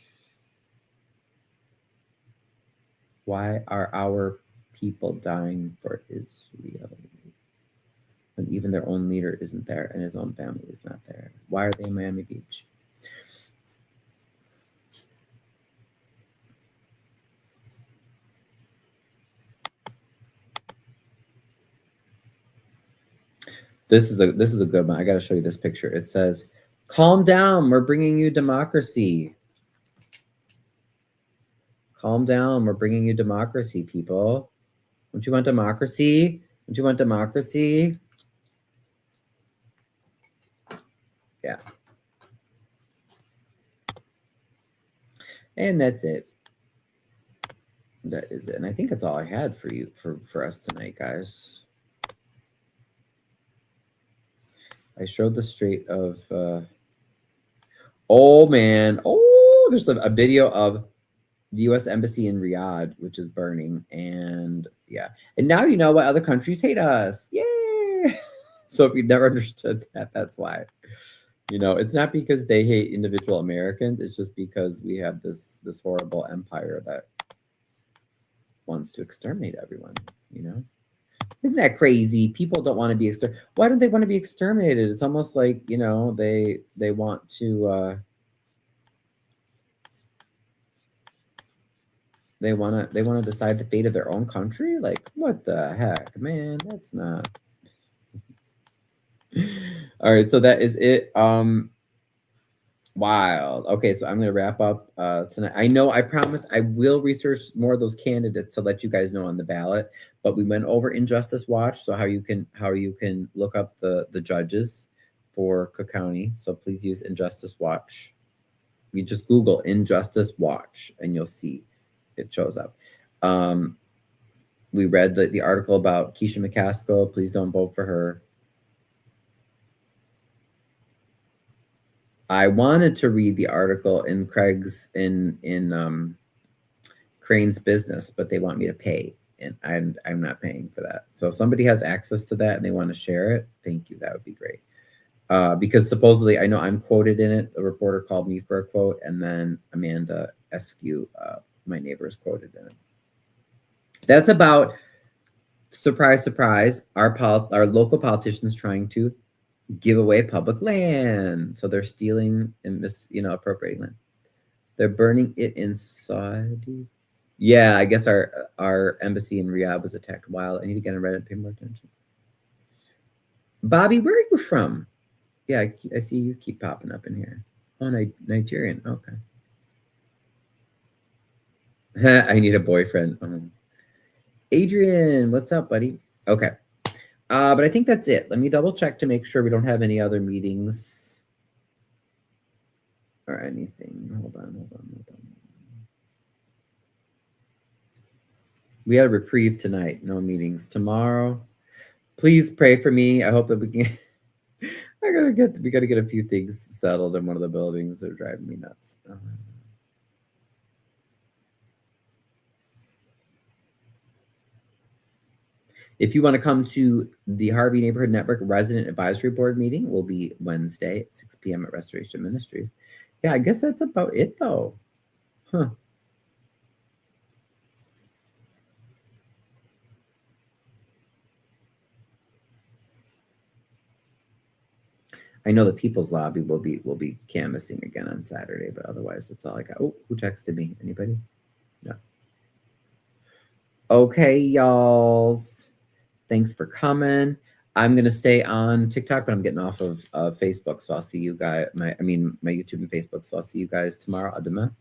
Why are our people dying for Israel when even their own leader isn't there and his own family is not there? Why are they in Miami Beach? This is a good one. I got to show you this picture. It says, "Calm down. We're bringing you democracy. Calm down. We're bringing you democracy, people. Don't you want democracy? Don't you want democracy?" Yeah. And that's it. That is it. And I think that's all I had for you for us tonight, guys. I showed the Strait of oh man. Oh, there's a video of the US Embassy in Riyadh, which is burning. And yeah. And now you know why other countries hate us. Yay! So if you never understood that, that's why. You know, it's not because they hate individual Americans. It's just because we have this horrible empire that wants to exterminate everyone, you know? Isn't that crazy? People don't want to be exterminated. Why don't they want to be exterminated? It's almost like, you know, they want to they want to decide the fate of their own country. Like, what the heck, man? That's not. All right, so that is it. Wild. Okay, so I'm gonna wrap up tonight. I promise I will research more of those candidates to let you guys know on the ballot. But we went over Injustice Watch, so how you can look up the judges for Cook County. So please use Injustice Watch. You just Google Injustice Watch and you'll see it shows up. We read the article about Keisha McCaskill. Please don't vote for her. I wanted to read the article in Craig's in Crane's Business, but they want me to pay, and I'm not paying for that. So if somebody has access to that and they want to share it, thank you. That would be great. because supposedly I know I'm quoted in it. A reporter called me for a quote, and then Amanda Eskew, my neighbor, is quoted in it. That's about, surprise, surprise, our local politicians trying to give away public land. So they're stealing and appropriating land. They're burning it in Saudi. Yeah, I guess our embassy in Riyadh was attacked wild. I need to get on Reddit and pay more attention. Bobby, where are you from? Yeah, I see you keep popping up in here. Oh, Nigerian. Okay. I need a boyfriend. Adrian, what's up, buddy? Okay. But I think that's it. Let me double check to make sure we don't have any other meetings or anything. Hold on. We had a reprieve tonight. No meetings tomorrow. Please pray for me. I hope that we can. We gotta get a few things settled in one of the buildings that are driving me nuts. If you want to come to the Harvey Neighborhood Network Resident Advisory Board meeting, will be Wednesday at 6 p.m. at Restoration Ministries. Yeah, I guess that's about it, though. Huh. I know the People's Lobby will be canvassing again on Saturday, but otherwise, that's all I got. Oh, who texted me? Anybody? No. Okay, y'alls. Thanks for coming. I'm gonna stay on TikTok, but I'm getting off of Facebook, so I'll see you guys. My YouTube and Facebook, so I'll see you guys tomorrow. À demain.